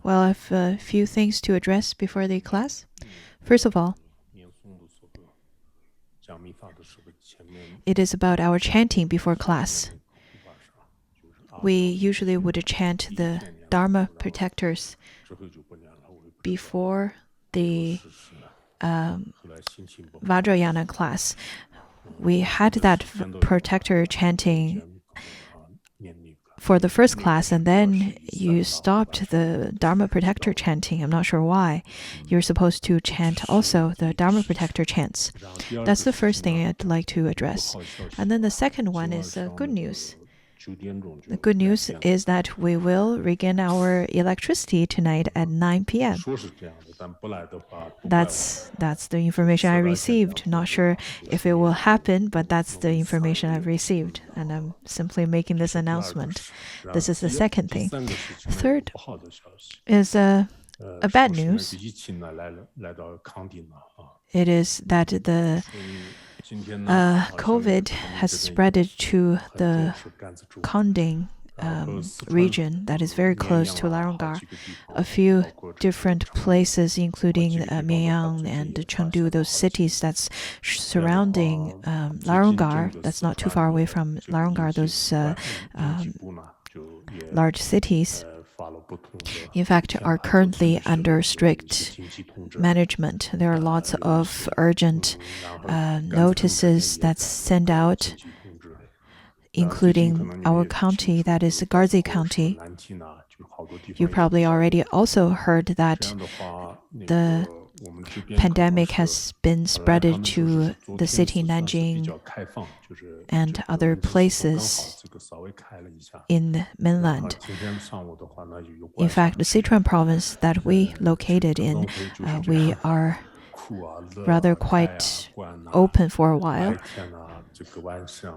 Well, I have a few things to address before the class. First of all, it is about our chanting before class. We usually would chant the Dharma protectors before the Vajrayana class. We had that protector chanting for the first class, and then you stopped the Dharma protector chanting. I'm not sure why. You're supposed to chant also the Dharma protector chants. That's the first thing I'd like to address. And then the second one is good news. The good news is that we will regain our electricity tonight at 9 p.m. That's the information I received. Not sure if it will happen, but that's the information I've received. And I'm simply making this announcement. This is the second thing. Third is a bad news. It is that the COVID has spread to the Kanding region that is very close to Laronggar. A few different places, including Mianyang and Chengdu, those cities that's surrounding Laronggar, that's not too far away from Laronggar, those large cities, in fact, are currently under strict management. There are lots of urgent notices that's sent out, including our county, that is Garzi County. You probably already also heard that the pandemic has been spread to the city Nanjing and other places in the mainland. In fact, the Sichuan province that we located in, we are rather quite open for a while.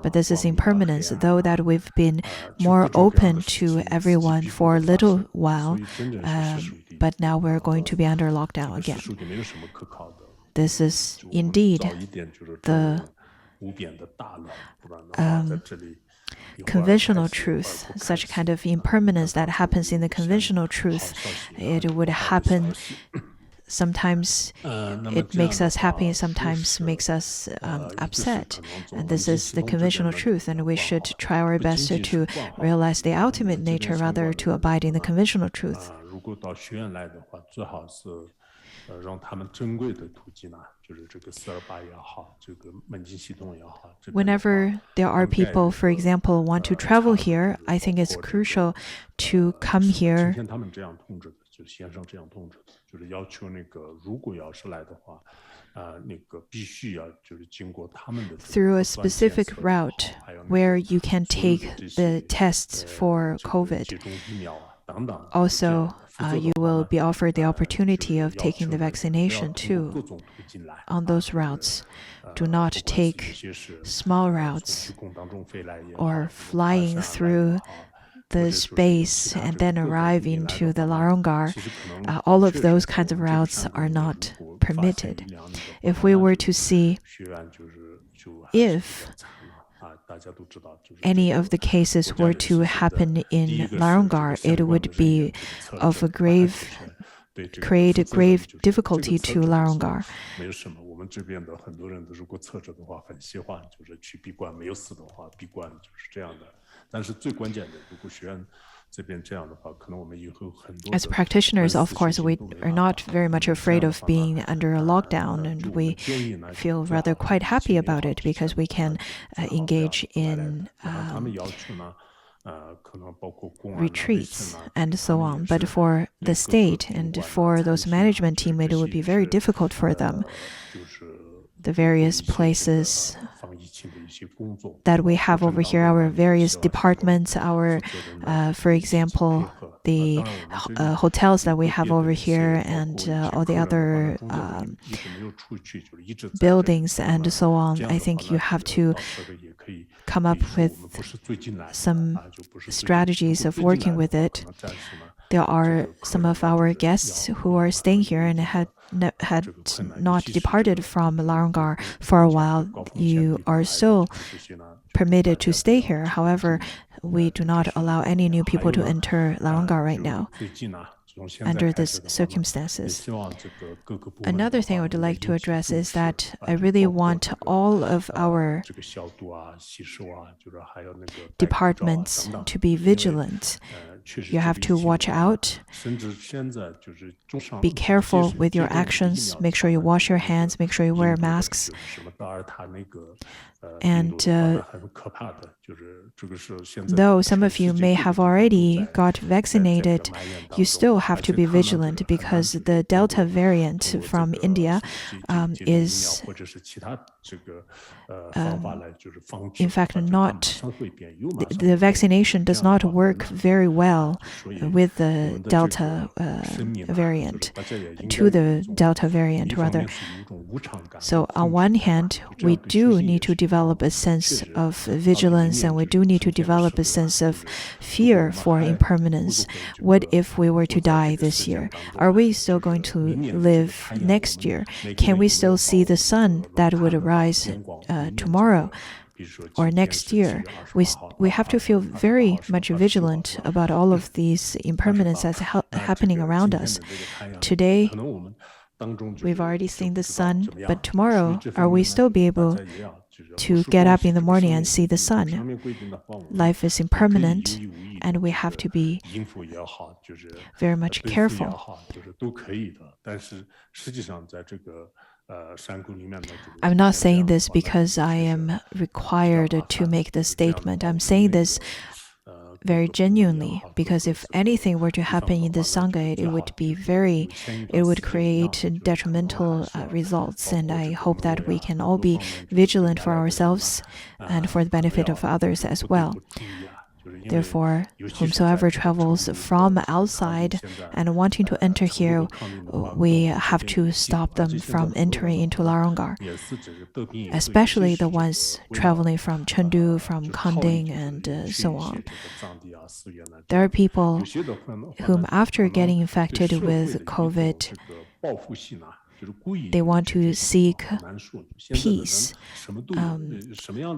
But this is impermanence, though that we've been more open to everyone for a little while, but now we're going to be under lockdown again. This is indeed the conventional truth, such kind of impermanence that happens in the conventional truth. It would happen. Sometimes it makes us happy, sometimes makes us upset. And this is the conventional truth, and we should try our best to realize the ultimate nature rather to abide in the conventional truth. Whenever there are people, for example, want to travel here, I think it's crucial to come here through a specific route where you can take the tests for COVID. Also, you will be offered the opportunity of taking the vaccination too on those routes. Do not take small routes or flying through the space and then arrive into the Laronggar. All of those kinds of routes are not permitted. If we were to see if any of the cases were to happen in Laronggar, it would be of a create a grave difficulty to Laronggar. As practitioners, of course, we are not very much afraid of being under a lockdown, and we feel rather quite happy about it because we can engage in retreats and so on. But for the state and for those management team, it would be very difficult for them. The various places that we have over here, our various departments, our, for example, the hotels that we have over here and all the other buildings and so on. I think you have to come up with some strategies of working with it. there are some of our guests who are staying here and had not departed from Larangar for a while. You are still permitted to stay here. However, we do not allow any new people to enter Larangar right now under these circumstances. Another thing I would like to address is that I really want all of our departments to be vigilant. You have to watch out, be careful with your actions, make sure you wash your hands, make sure you wear masks. And though some of you may have already got vaccinated, you still have to be vigilant because the Delta variant from India is in fact not, the vaccination does not work very well with the Delta variant, to the Delta variant rather. So on one hand, we do need to develop a sense of vigilance and we do need to develop a sense of fear for impermanence. What if we were to die this year? Are we still going to live next year? Can we still see the sun that would arise tomorrow or next year? We have to feel very much vigilant about all of these impermanence that's happening around us. Today, we've already seen the sun, but tomorrow, are we still be able to get up in the morning and see the sun? Life is impermanent, and we have to be very much careful. I'm not saying this because I am required to make this statement. I'm saying this very genuinely, because if anything were to happen in the Sangha, it would create detrimental results. And I hope that we can all be vigilant for ourselves and for the benefit of others as well. Therefore, whomsoever travels from outside and wanting to enter here, we have to stop them from entering into Larangar, especially the ones traveling from Chengdu, from Kanding, and so on. There are people whom, after getting infected with COVID, they want to seek peace.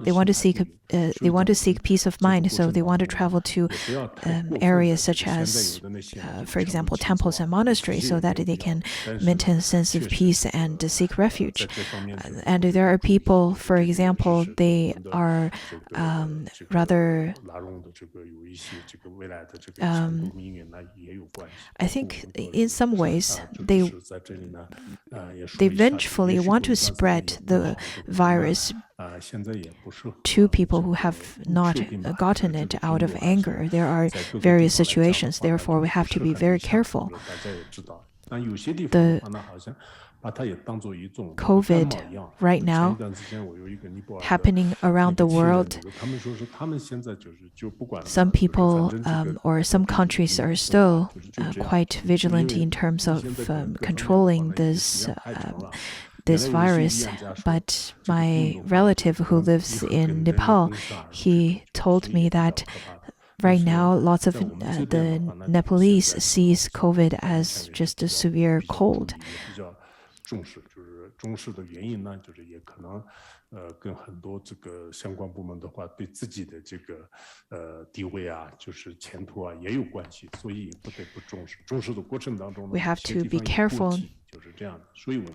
They want to seek peace of mind. So they want to travel to areas such as, for example, temples and monasteries, so that they can maintain a sense of peace and seek refuge. And there are people, for example, they are rather. I think in some ways they vengefully want to spread the virus to people who have not gotten it out of anger. There are various situations, therefore we have to be very careful. The COVID right now happening around the world, some people or some countries are still quite vigilant in terms of controlling this virus. But my relative who lives in Nepal, he told me that right now, lots of the Nepalese sees COVID as just a severe cold. We have to be careful.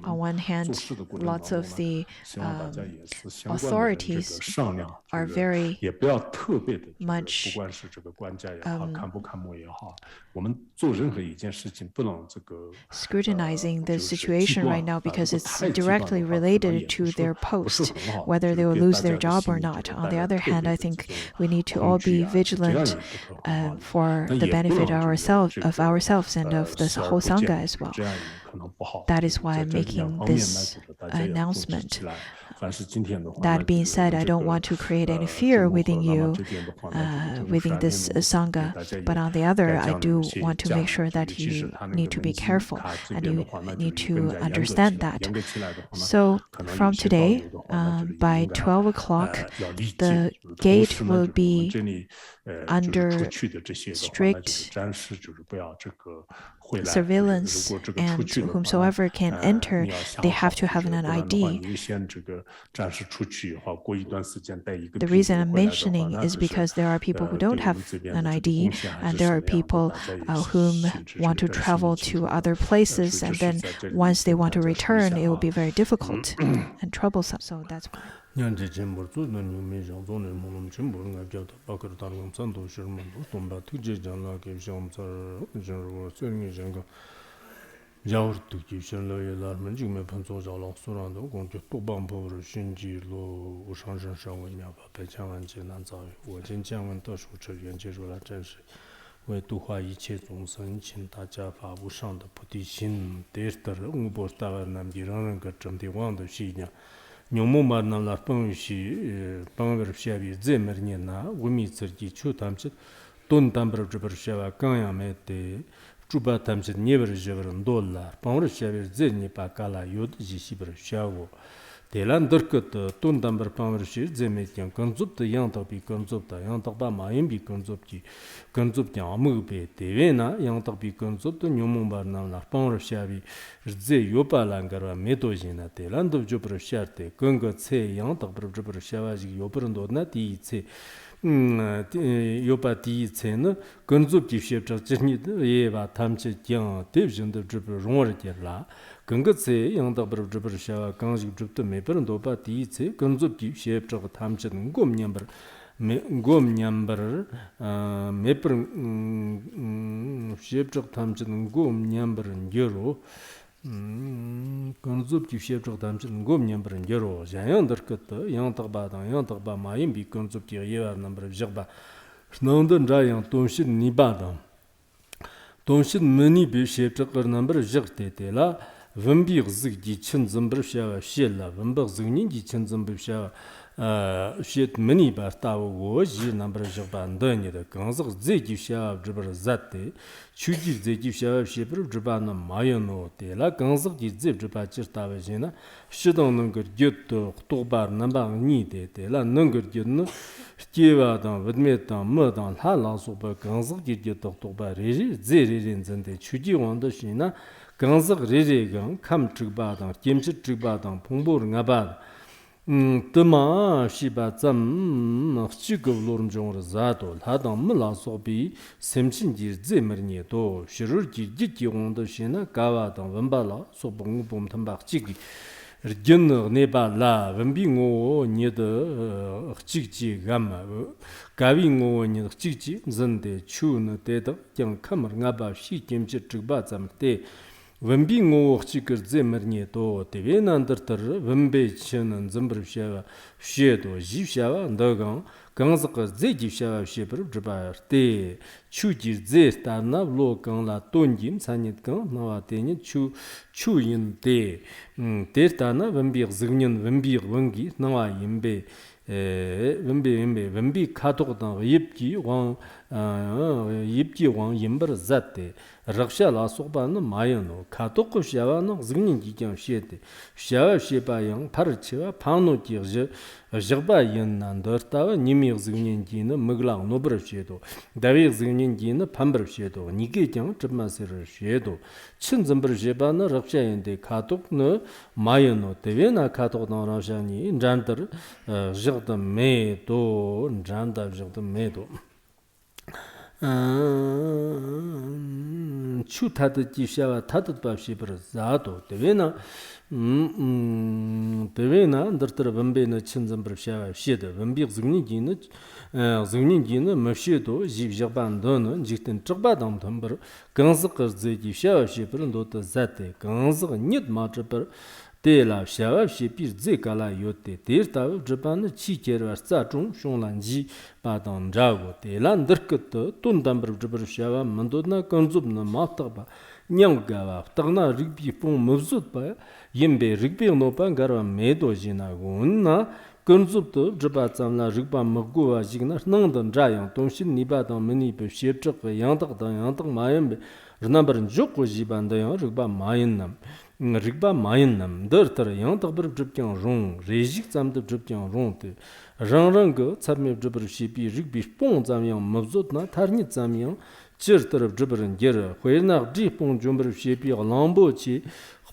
On one hand, lots of the authorities are very much scrutinizing the situation right now because it's directly related to their post, whether they will lose their job or not. On the other hand, I think we need to all be vigilant for the benefit of ourselves and of the whole Sangha as well. That is why I'm making this announcement. That being said, I don't want to create any fear within you, within this Sangha. But on the other, I do want to make sure that you need to be careful and you need to understand that. So from today, by 12 o'clock, the gate will be under strict surveillance, and whomsoever can enter, they have to have an ID. The reason I'm mentioning is because there are people who don't have an ID, and there are people whom want to travel to other places, and then once they want to return, it will be very difficult and troublesome. So that's why. Chuba tamsit never jeveran dollar, power shaver zenny pakala yod jishiber Telan Durkut, Tundamber Power Shir, Zemetian, Consupt, Yantapi, Consupta, Yantapa, Mayimbi, Consupti, Consuptian, Mupe, Tevena, Yantapi, Consupt, Numumbarna, Power Shavi, Ze Yopa Langara, Metogena, Teland of Jupiter Sharte, Kunga Tse, Yantap Jupiter Shavaji, Yoperando, Nati, Tse. Yopati Tsen, Consumpti Ship, Eva Tamche, Yang, Division of Jupiter Rongerla, Kungatse, Young Double Jupiter Shava, Kansi Jupiter Maper and Dopa Tse, Consumpti Ship of Tamchen, Gom Number, Maper Ship of Tamchen, Gom Number and Euro. Consumptive shape of Tamsin Gomnian and Euro, Yandercut, Yantaba, Yantaba, Mayimbi, consumptive year number of Jabba, Snowden Giant, Tonshid Nibada. Tonshid many be shaped a number of Jertetela, Vembir Zigdi Chinzumbersha, Shella, Vember Zunigi Chinzumbersha. Shit many Bartao was number of Japan Danya, the Kanzak Zegisha of Jabber Zate, Chuji Zegisha of Shipper of Jabana Mayano, Tela Kanzak Zip Japachir Tavagina, Shidon Nunger Jut Tobar Namba Nide, Tela Nunger Jutno, Stiva down with Metan, Murdan, Hala Super Kanzak Jut Tobar Regi, Zerin and the Chuji Wanda Shina, Kanzak Regan, Kam Tribadam, Kimchi Tribadam, Pumbur Nabad. Tama Shiba Zam Chigo Lormjong Zato, Hadam Mulasobi, Semchinji Zemernieto, Shirurgi Jiki on the Shina, Gavatan, Vambala, Sobong Bom Tambak Chiki, Rjun Nebala, Vambingo, near the Chiki Gamma, Gavino near Chiki, Zende, Chun, Data, Young Kammer Naba, Shi came to Tribatam Te. Vembingo Chicker Zemernieto, Teven under Vembe Chen and Zembrisha, Shedo, Jishava, and Dagan, Ganzaka Zejishava Shepherd, Jabar, Te, Chuji Zestana, Lokan La Tonjim, Sanitkan, Noateni, Chuyin Te, Tertana, Vembir Zignian, Vembir Wengi, Noa Yimbe. Vembi Katodan Yipki Wang Yimber Zate, Raksha La Soban Mayano, Katoko Shavano, Zingin Shete, Shava Shebayang, Parachiva, Pano Kirje, Jaba Yen and Dortava, Nimir Zingin, Muglang, Nobra Shedo, David Zingin, Pamber Shedo, Nigitan, Chipmaser Shedo, Chinzamber Jebana, Raksha and de Katok no Mayano, Tevena Katok Rajani, Janter, Jardin Medo, Janda Jardin Medo. Chutata Jishava Tatba Shipper Zato, Tevena, under Vambena Chinzamber Shava, Sheda, Vambir Zunigina, Zunigina, Mashedo, Jiv Jaban Dona, Jitin Trabadam Tumber, Ganzaka Zeki Shava Shipper and Dota Zate, Ganzaka Nit Matraper. Tela Shava Shipir Zekala Yote, Tirta, Japan, Chiker, Satum, Shonlanji, Patan Jago, Telan Dirkut, Tundamber Jabber Shava, Mandona, Konzubna, Mataba, Nyangava, Tarna, Rigby, Pong, Muzutpa, Yembe, Rigby, Nopangara, Medo, Jinaguna, Konzubto, Jabatsana, Rigba, Magua, Jigna, Nandan Jayan, Tonshin, Nibatan, Many, Shepchak, Yantak, Yantak, Mayambe. Remember, Joko Jibanda, Rigba Mayanam, Rigba Mayanam, Dirter, Yang Tabur Dripian Rong, Rejik Zam the Dripian Ronte, Ranrango, Sami Dribber Shipi, Rigby Pong Zamian, Mavzotna, Tarnit Zamian, Chirter of Dribber and Gera, Wherna Dripon Jumber Shipi, Lambochi,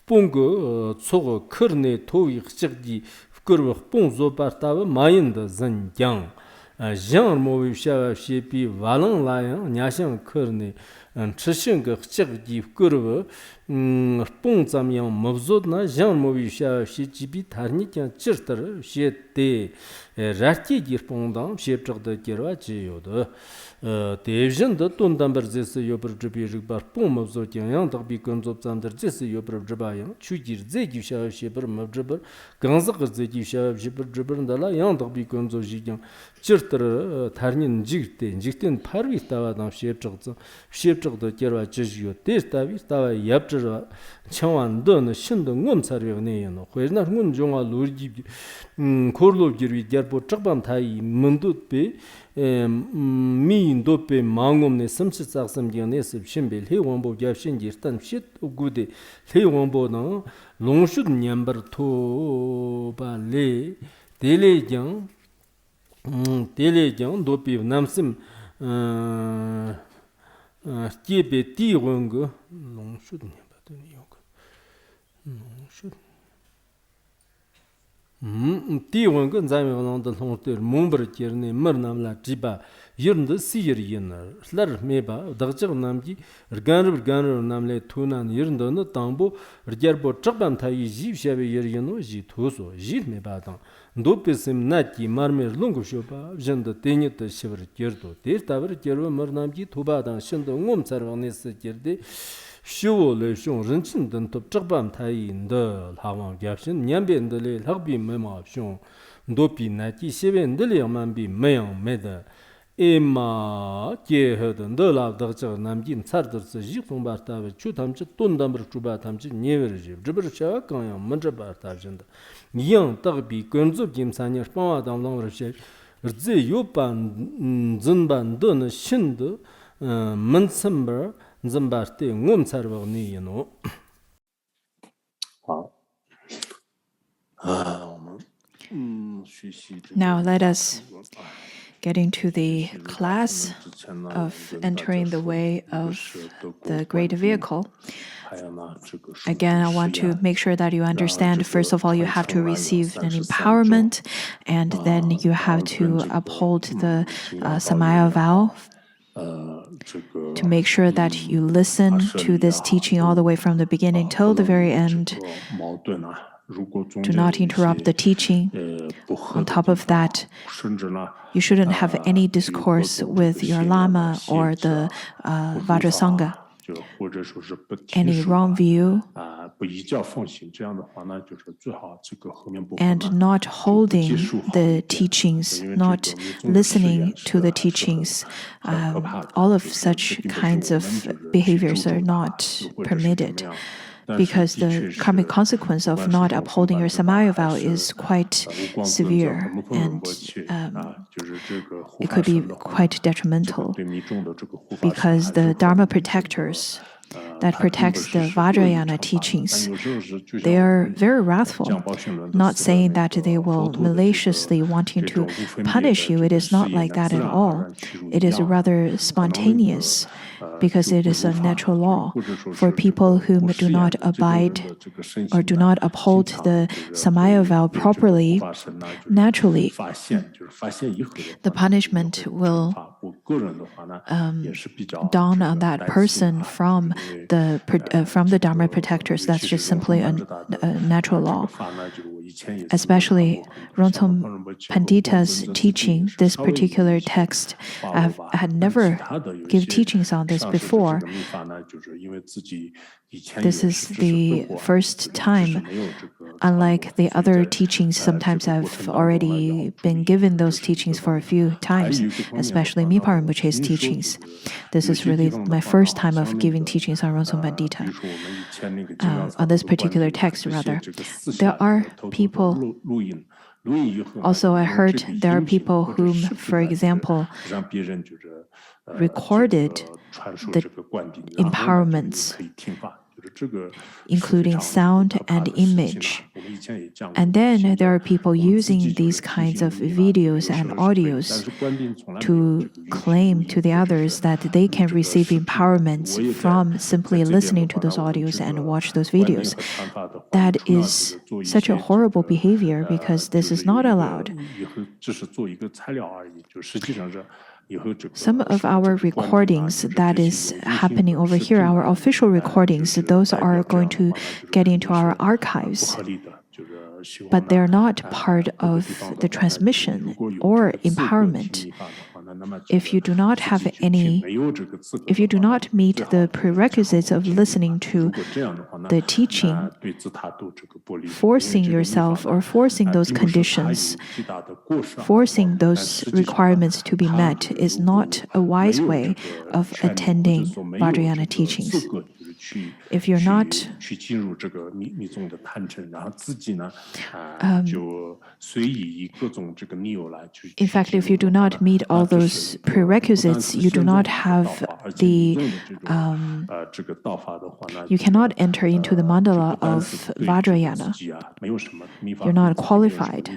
Pongo, Tsogo, Kurne, Toy, Chirdi, Kurva Ponzo Partava, Mayanda Zan Yang. Jean Movi Shava Shipi, Valan Lion, Nyashan Kurne, and Chishing Chirdi Kurva, Pong Zamian, Mavzotna, Jean Movi Shava Shipi, Tarnit and Chirter, Shete, Rati Girpondam, Shepter the Kirachi Yoda. Division the Tundamber Zessa Yoper Dribi Bar Pom of Zotian, Tabi comes up under Zessa Yoper Drabayan, Chugir Zegi Shav Sheper Mavdriber, Ganzak Zegi Shav Sheper Dribber and the Lion Tabi comes of Gigan, Chirter, Tarnin Jigtin, Jigtin Parvi Tava, Shepter the Kira Chizio, Testavi, Tava Yaptra, Chawan Dun, Shindon Sarvane, where not Munjonga Lurgi, Korlo Giri, Gerbo Trabam Tai, Mundut Bay. Mi dope mangomne samchit saksam gyanes shimbel he wombo gyapshin girtan shit ugude he wombo na longshud nyambar to ba le dele gyang dope namsim tiebe ti wong longshud nyambar to yok longshud Ti wang zami wang the long mumber kirne mernamla jiba yirn the seer yin slar meba dagchig namji rganr namle tunan yirn the tambo rgerbo chakban tai ji shabe yirino ji toso jir meba dang dopesim nati marmer lungu shoba jend tenye the shivr kirdo der tavr kirwa mernamji toba dang shind ngom sarvanes kirde Shuo le shung renchin den top chakbam tai in the Hawang Gapshin, Nyambian de le Hagbi Mema Shung, Dopi Nati Seven de Liamanbi Mayang Meda, Emma Kie Herden, the Lav Dachar Namjin Sarders, Jipon Bartava, Chutamch, Tundamber Chubatamch, Neverji, Jibbersha, Kanyang, Mandrabartajanda, Yang Tagbi, Gunzo Kim Sanya, Spawa down long Rochelle, Ze Yopan Zunban Dun Shind, Mansamber. Zambarte ngum sarwa ni yano. 好，我们学习这个 Now let us get into the class of entering the way of the great vehicle. 还有呢，这个是 Again, I want to make sure that you understand, first of all, you have to receive an empowerment, and then you have to uphold the Samaya vow to make sure that you listen to this teaching all the way from the beginning till the very end. Do not interrupt the teaching. On top of that, you shouldn't have any discourse with your Lama or the Vajrasangha. Any wrong view and not holding the teachings, not listening to the teachings, all of such kinds of behaviors are not permitted, because the karmic consequence of not upholding your Samaya vow is quite severe, and it could be quite detrimental, because the Dharma protectors that protects the Vajrayana teachings, they are very wrathful, not saying that they will maliciously wanting to punish you. It is not like that at all. It is rather spontaneous, because it is a natural law. For people who do not abide or do not uphold the Samaya vow properly, naturally, the punishment will dawn on that person from the Dharma protectors. That's just simply a natural law. Especially Rongzom Pandita's teaching, this particular text, I had never given teachings on this before. This is the first time. Unlike the other teachings, sometimes I've already been given those teachings for a few times, especially Mipa Rinpoche's teachings. This is really my first time of giving teachings on Rongzom Pandita, on this particular text, rather. There are people Also, I heard there are people whom, for example, recorded the empowerments, including sound and image. And then there are people using these kinds of videos and audios to claim to the others that they can receive empowerments from simply listening to those audios and watch those videos. That is such a horrible behavior because this is not allowed. Some of our recordings that is happening over here, our official recordings, those are going to get into our archives. But they're not part of the transmission or empowerment. If you do not meet the prerequisites of listening to the teaching, forcing yourself or forcing those conditions, forcing those requirements to be met is not a wise way of attending Vajrayana teachings. If you're not in fact, if you do not meet all those prerequisites, you do not have the you cannot enter into the mandala of Vajrayana. You're not qualified.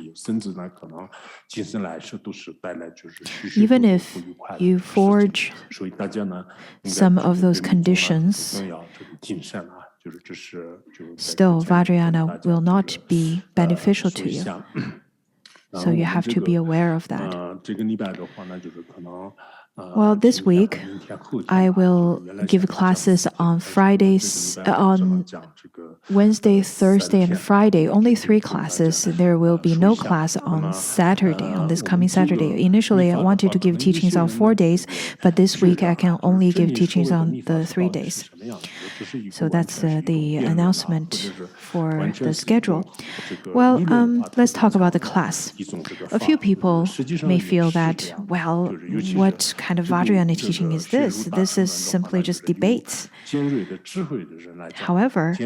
Even if you forge some of those conditions, still Vajrayana will not be beneficial to you. So you have to be aware of that. Well, this week, I will give classes on Fridays, on Wednesday, Thursday, and Friday. Only 3 classes. There will be no class on Saturday, on this coming Saturday. Initially, I wanted to give teachings on 4 days, but this week I can only give teachings on the 3 days. So that's the announcement for the schedule. Well, let's talk about the class. A few people may feel that, well, what kind of Vajrayana teaching is this? This is simply just debates. However,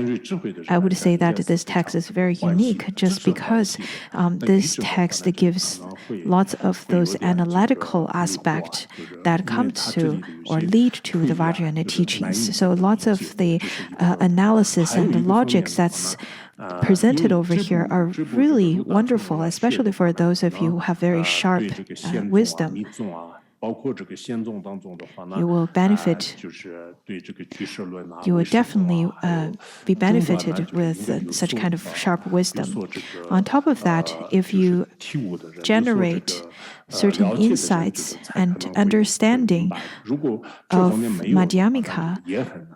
I would say that this text is very unique just because this text gives lots of those analytical aspects that come to or lead to the Vajrayana teachings. So lots of the analysis and the logics that's presented over here are really wonderful, especially for those of you who have very sharp wisdom. You will benefit. You will definitely be benefited with such kind of sharp wisdom. On top of that, if you generate certain insights and understanding of Madhyamika,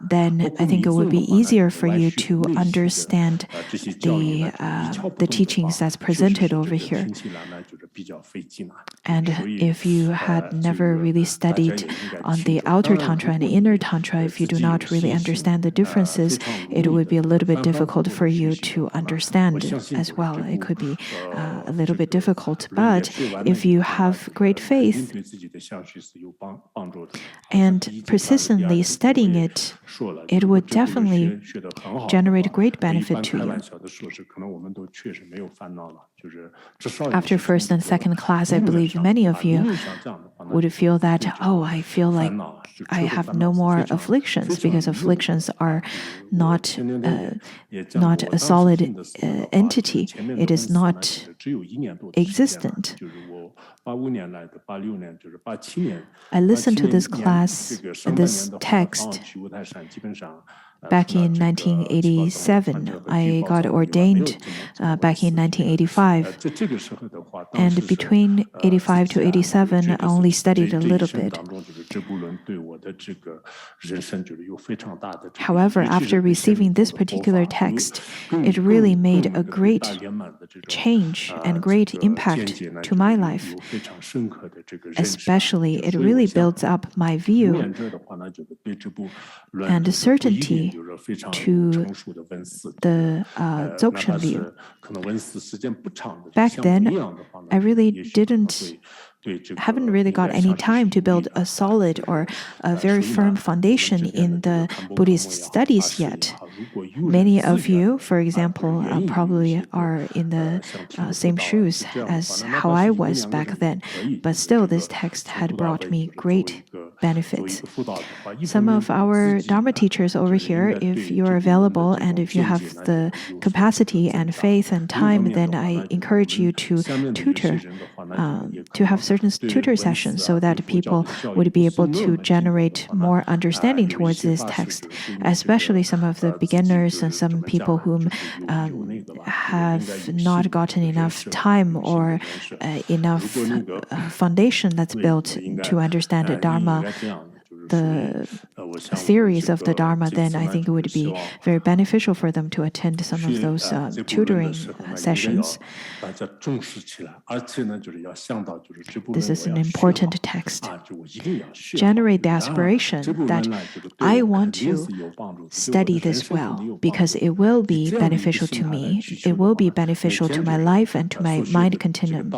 then I think it would be easier for you to understand the teachings that's presented over here. And if you had never really studied on the outer tantra and the inner tantra, if you do not really understand the differences, it would be a little bit difficult for you to understand as well. It could be a little bit difficult. But if you have great faith and persistently studying it, it would definitely generate great benefit to you. After first and second class, I believe many of you would feel that, oh, I feel like I have no more afflictions because afflictions are not a solid entity. It is not existent. I listened to this class, this text, back in 1987. I got ordained back in 1985. And between 85 to 87, I only studied a little bit. However, after receiving this particular text, it really made a great change and great impact to my life. Especially, it really builds up my view and certainty to the Dzogchen view. Back then, I really haven't really got any time to build a solid or a very firm foundation in the Buddhist studies yet. Many of you, for example, probably are in the same shoes as how I was back then, but still this text had brought me great benefits. Some of our Dharma teachers over here, if you're available and if you have the capacity and faith and time, then I encourage you to tutor, to have certain tutor sessions so that people would be able to generate more understanding towards this text, especially some of the beginners and some people whom have not gotten enough time or enough foundation that's built to understand the Dharma, the theories of the Dharma, then I think it would be very beneficial for them to attend some of those tutoring sessions. This is an important text. Generate the aspiration that I want to study this well because it will be beneficial to me. It will be beneficial to my life and to my mind continuum.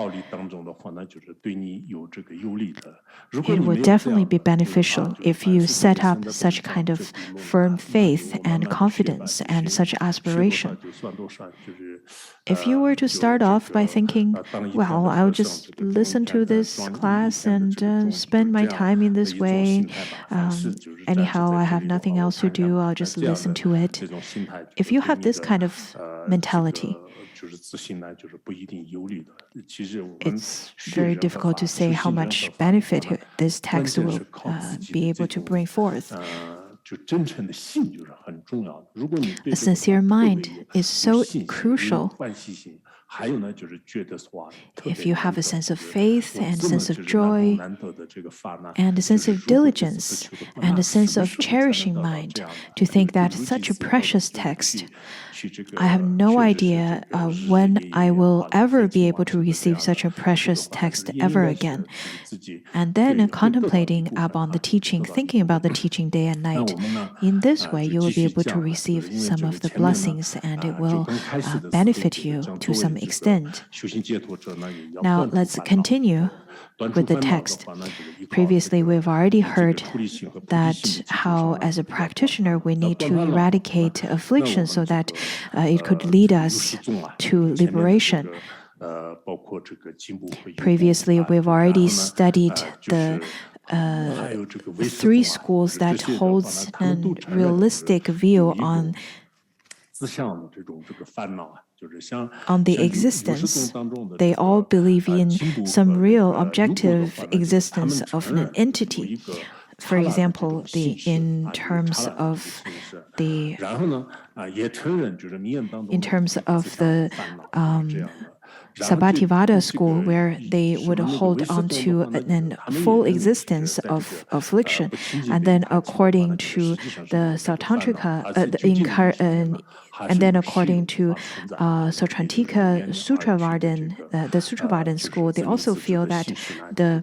It will definitely be beneficial if you set up such kind of firm faith and confidence and such aspiration. If you were to start off by thinking, well, I'll just listen to this class and spend my time in this way, anyhow, I have nothing else to do, I'll just listen to it. If you have this kind of mentality, it's very difficult to say how much benefit this text will be able to bring forth. A sincere mind is so crucial. If you have a sense of faith and a sense of joy and a sense of diligence and a sense of cherishing mind to think that such a precious text, I have no idea when I will ever be able to receive such a precious text ever again. And then contemplating upon the teaching, thinking about the teaching day and night. In this way, you will be able to receive some of the blessings and it will benefit you to some extent. Now, let's continue with the text. Previously, we've already heard that how, as a practitioner, we need to eradicate affliction so that it could lead us to liberation. Previously, we've already studied the three schools that holds a realistic view on the existence. They all believe in some real objective existence of an entity. For example, in terms of the Sabbativada school, where they would hold on to a full existence of affliction, and then according to the Sautantrika, and then according to Sautrantika Sutravardhan, the Sutravardhan school, they also feel that the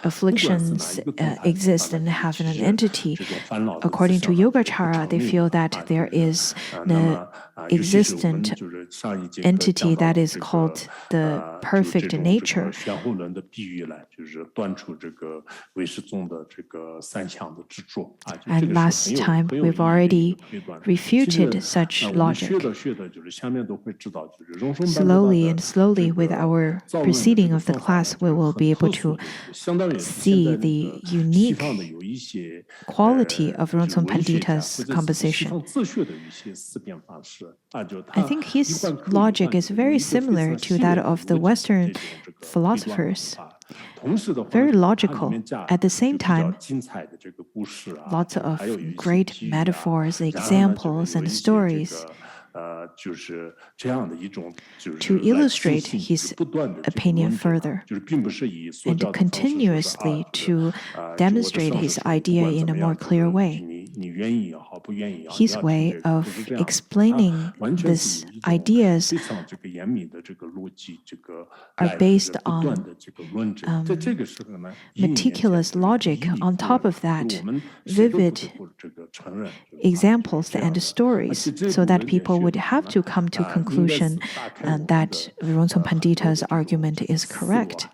afflictions exist and have an entity. According to Yogacara, they feel that there is the existent entity that is called the perfect nature. And last time, we've already refuted such logic. Slowly and slowly, with our proceeding of the class, we will be able to see the unique quality of Rongzom Pandita's composition. I think his logic is very similar to that of the Western philosophers. Very logical. At the same time, lots of great metaphors, examples, and stories to illustrate his opinion further and continuously to demonstrate his idea in a more clear way. His way of explaining these ideas are based on meticulous logic. On top of that, vivid examples and stories, so that people would have to come to conclusion that Rongzom Pandita's argument is correct.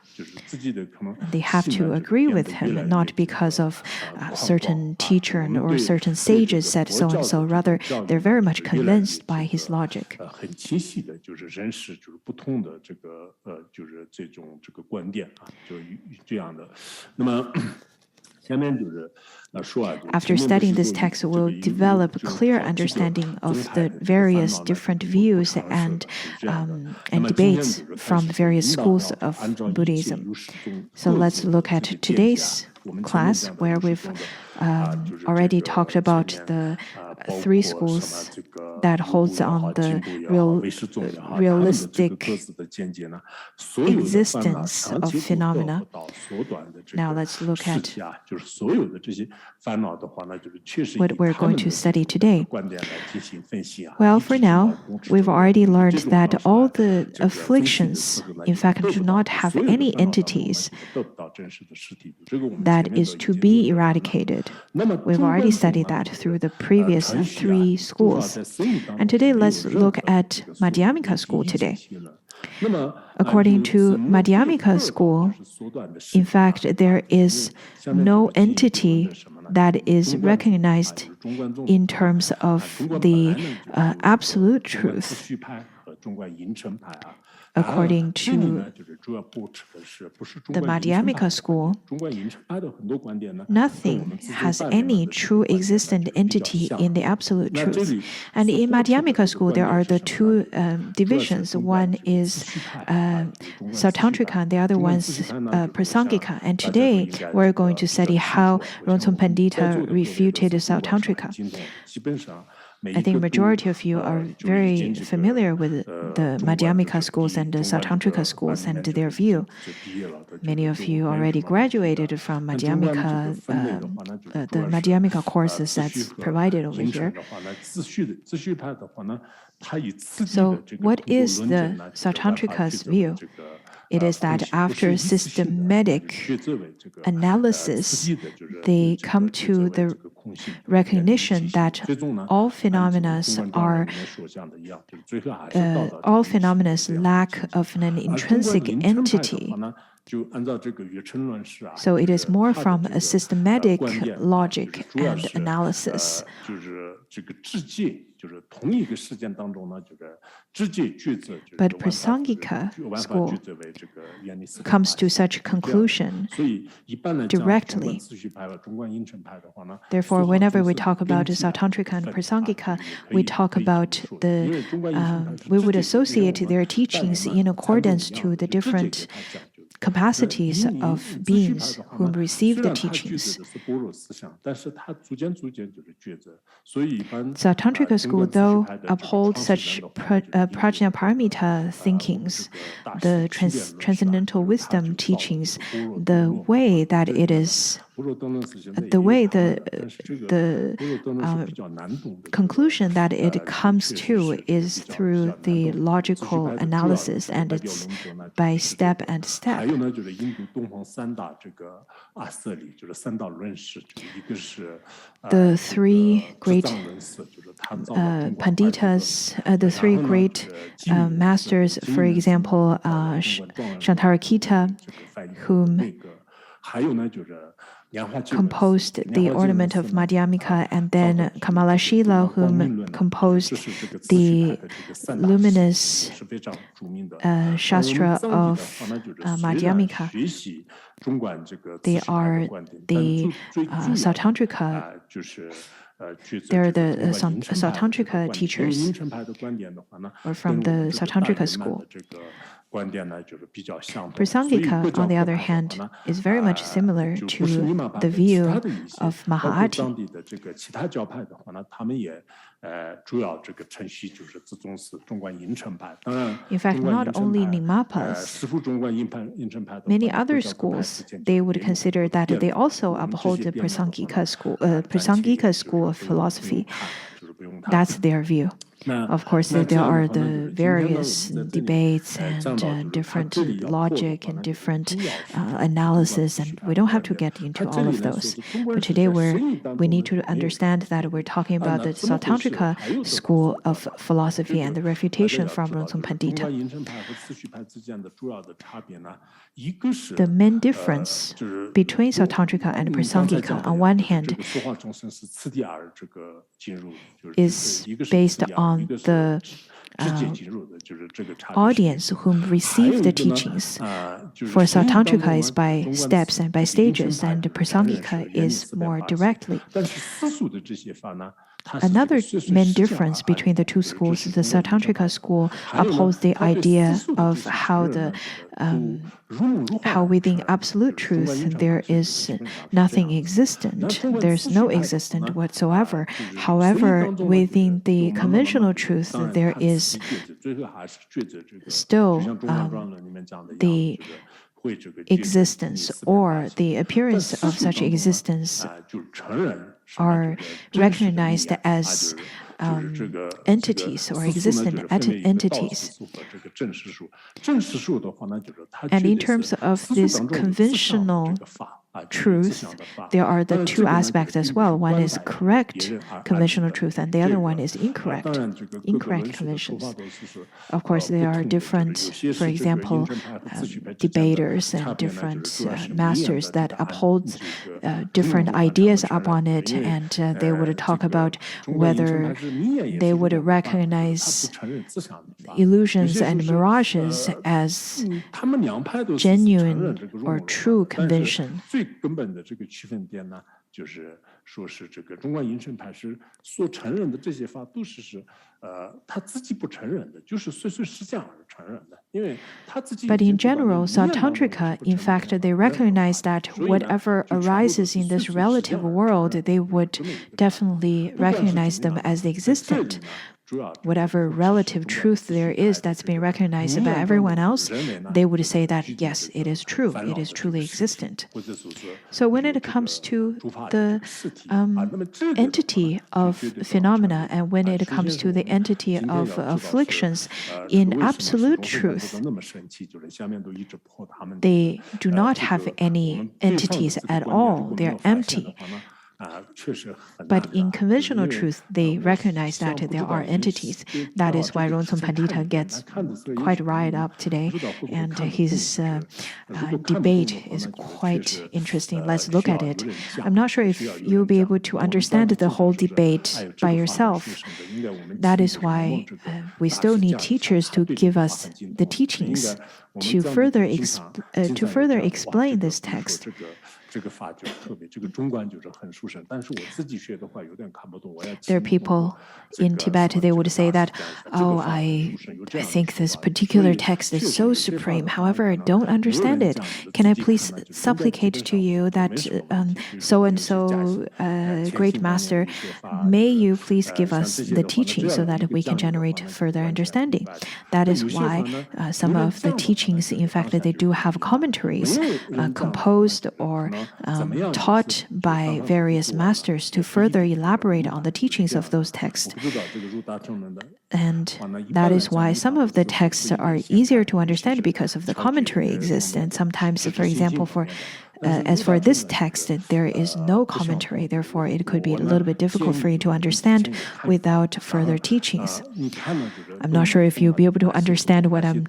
They have to agree with him, not because of a certain teacher or certain sages said so and so. Rather, they're very much convinced by his logic. After studying this text, we'll develop a clear understanding of the various different views and debates from various schools of Buddhism. So let's look at today's class, where we've already talked about the three schools that holds on the realistic existence of phenomena. Now let's look at what we're going to study today. Well, for now, we've already learned that all the afflictions, in fact, do not have any entities that is to be eradicated. We've already studied that through the previous three schools. And today, let's look at Madhyamika school today. According to Madhyamika school, in fact, there is no entity that is recognized in terms of the absolute truth. According to the Madhyamika school, nothing has any true existent entity in the absolute truth. And in Madhyamika school, there are the two divisions. One is Sautantrika, and the other one's Prasangika. And today, we're going to study how Rongzom Pandita refuted Sautantrika. I think majority of you are very familiar with the Madhyamika schools and the Sautantrika schools and their view. Many of you already graduated from Madhyamika, the Madhyamika courses that's provided over here. So what is the Sautantrika's view? It is that after systematic analysis, they come to the recognition that all phenomena lack of an intrinsic entity. So it is more from a systematic logic and analysis. But Prasangika school comes to such conclusion directly. Therefore, whenever we talk about Sautantrika and Prasangika, we talk about we would associate their teachings in accordance to the different capacities of beings whom receive the teachings. Sautantrika school, though, uphold such prajnaparamita thinkings, the transcendental wisdom teachings, the way that it is, the way the conclusion that it comes to is through the logical analysis, and it's by step and step. The three great Panditas, the three great masters, for example, Shantarakita, whom composed the ornament of Madhyamika, and then Kamalashila, whom composed the luminous Shastra of Madhyamika. They are the Sautantrika. They're the Sautantrika teachers, or from the Sautantrika school. Prasangika, on the other hand, is very much similar to the view of Mahāti. In fact, not only Nyingmapas, many other schools, they would consider that they also uphold the Prasangika school of philosophy. That's their view. Of course, there are the various debates and different logic and different analysis, and we don't have to get into all of those. But today we need to understand that we're talking about the Sautantrika school of philosophy and the refutation from Rongzom Pandita. The main difference between Sautantrika and Prasangika, on one hand, is based on the audience whom receive the teachings. For Sautantrika is by steps and by stages, and Prasangika is more directly. Another main difference between the two schools is the Sautantrika school upholds the idea of how within absolute truth there is nothing existent. There's no existent whatsoever. However, within the conventional truth, there is still the existence or the appearance of such existence are recognized as entities or existent entities. And in terms of this conventional truth, there are the two aspects as well. One is correct conventional truth, and the other one is incorrect conventions. Of course, there are different, for example, debaters and different masters that uphold different ideas upon it, and they would talk about whether they would recognize illusions and mirages as genuine or true convention. 根本的这个区分点呢，就是说是这个中观银圣派师所承认的这些法都是他自己不承认的，就是随实相而承认的，因为他自己。But in general, Sautantrika, in fact, they recognize that whatever arises in this relative world, they would definitely recognize them as existent. Whatever relative truth there is that's being recognized by everyone else, they would say that, yes, it is true. It is truly existent. So when it comes to the entity of phenomena and when it comes to the entity of afflictions, in absolute truth, they do not have any entities at all. They're empty. But in conventional truth, they recognize that there are entities. That is why Rongzom Pandita gets quite riled up today, and his debate is quite interesting. Let's look at it. I'm not sure if you'll be able to understand the whole debate by yourself. That is why we still need teachers to give us the teachings to further explain this text. There are people in Tibet, they would say that, oh, I think this particular text is so supreme. However, I don't understand it. Can I please supplicate to you that so-and-so great master, may you please give us the teaching so that we can generate further understanding. That is why some of the teachings, in fact, they do have commentaries composed or taught by various masters to further elaborate on the teachings of those texts. And that is why some of the texts are easier to understand because of the commentary exists. And sometimes, for example, as for this text, there is no commentary. Therefore, it could be a little bit difficult for you to understand without further teachings. I'm not sure if you'll be able to understand what I'm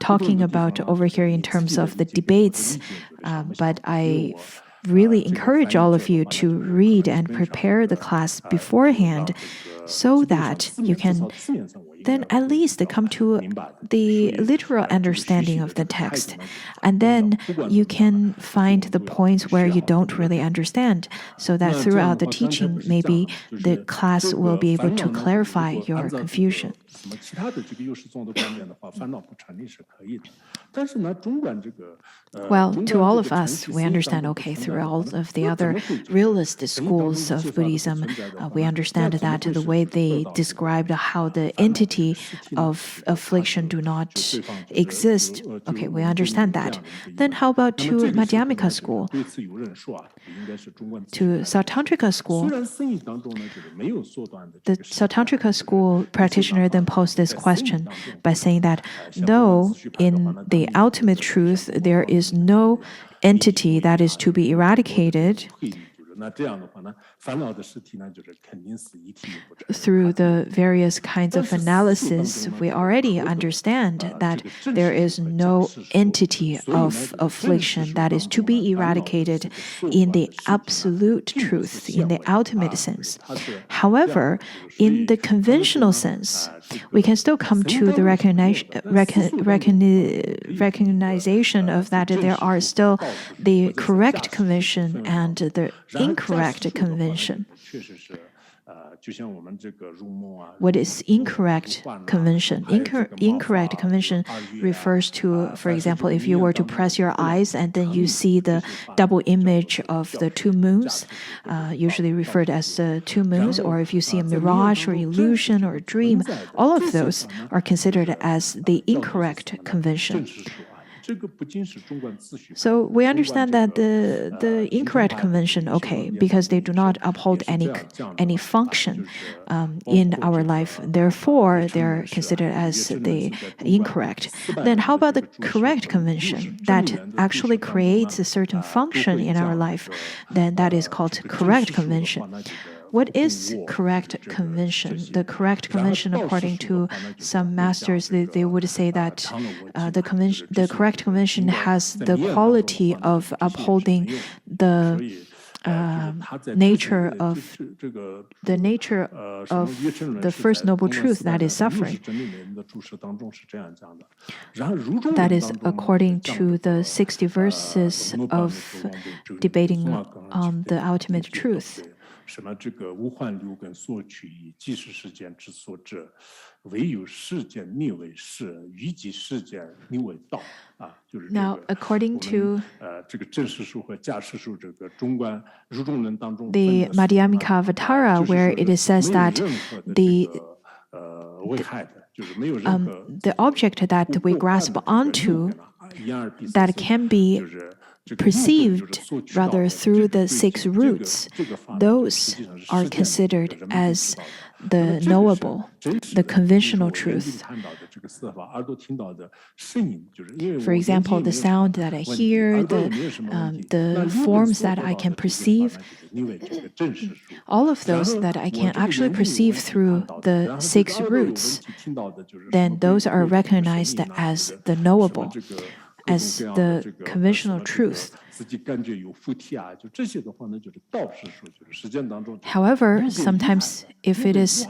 talking about over here in terms of the debates, but I really encourage all of you to read and prepare the class beforehand so that you can then at least come to the literal understanding of the text. And then you can find the points where you don't really understand, so that throughout the teaching, maybe the class will be able to clarify your confusion. Well, to all of us, we understand, okay, through all of the other realist schools of Buddhism, we understand that the way they described how the entity entity of affliction do not exist. Okay, we understand that. Then how about to Madhyamika school? To Sautantrika school, the Sautantrika school practitioner then posed this question by saying that though in the ultimate truth there is no entity that is to be eradicated, through the various kinds of analysis, we already understand that there is no entity of affliction that is to be eradicated in the absolute truth, in the ultimate sense. However, in the conventional sense, we can still come to the recognition of that there are still the correct convention and the incorrect convention. What is incorrect convention? Incorrect convention refers to, for example, if you were to press your eyes and then you see the double image of the two moons, usually referred as the two moons, or if you see a mirage or illusion or a dream, all of those are considered as the incorrect convention. So we understand that the incorrect convention, okay, because they do not uphold any function in our life, therefore they're considered as the incorrect. Then how about the correct convention that actually creates a certain function in our life? Then that is called correct convention. What is correct convention? The correct convention, according to some masters, they would say that the correct convention has the quality of upholding the nature of the first noble truth, that is suffering. That is according to the 60 verses of debating on the ultimate truth. Now, according to the Madhyamika Avatara, where it says that the object that we grasp onto that can be perceived rather through the 6 roots, those are considered as the knowable, the conventional truth. For example, the sound that I hear, the forms that I can perceive, all of those that I can actually perceive through the 6 roots, then those are recognized as the knowable, as the conventional truth. However, sometimes if it is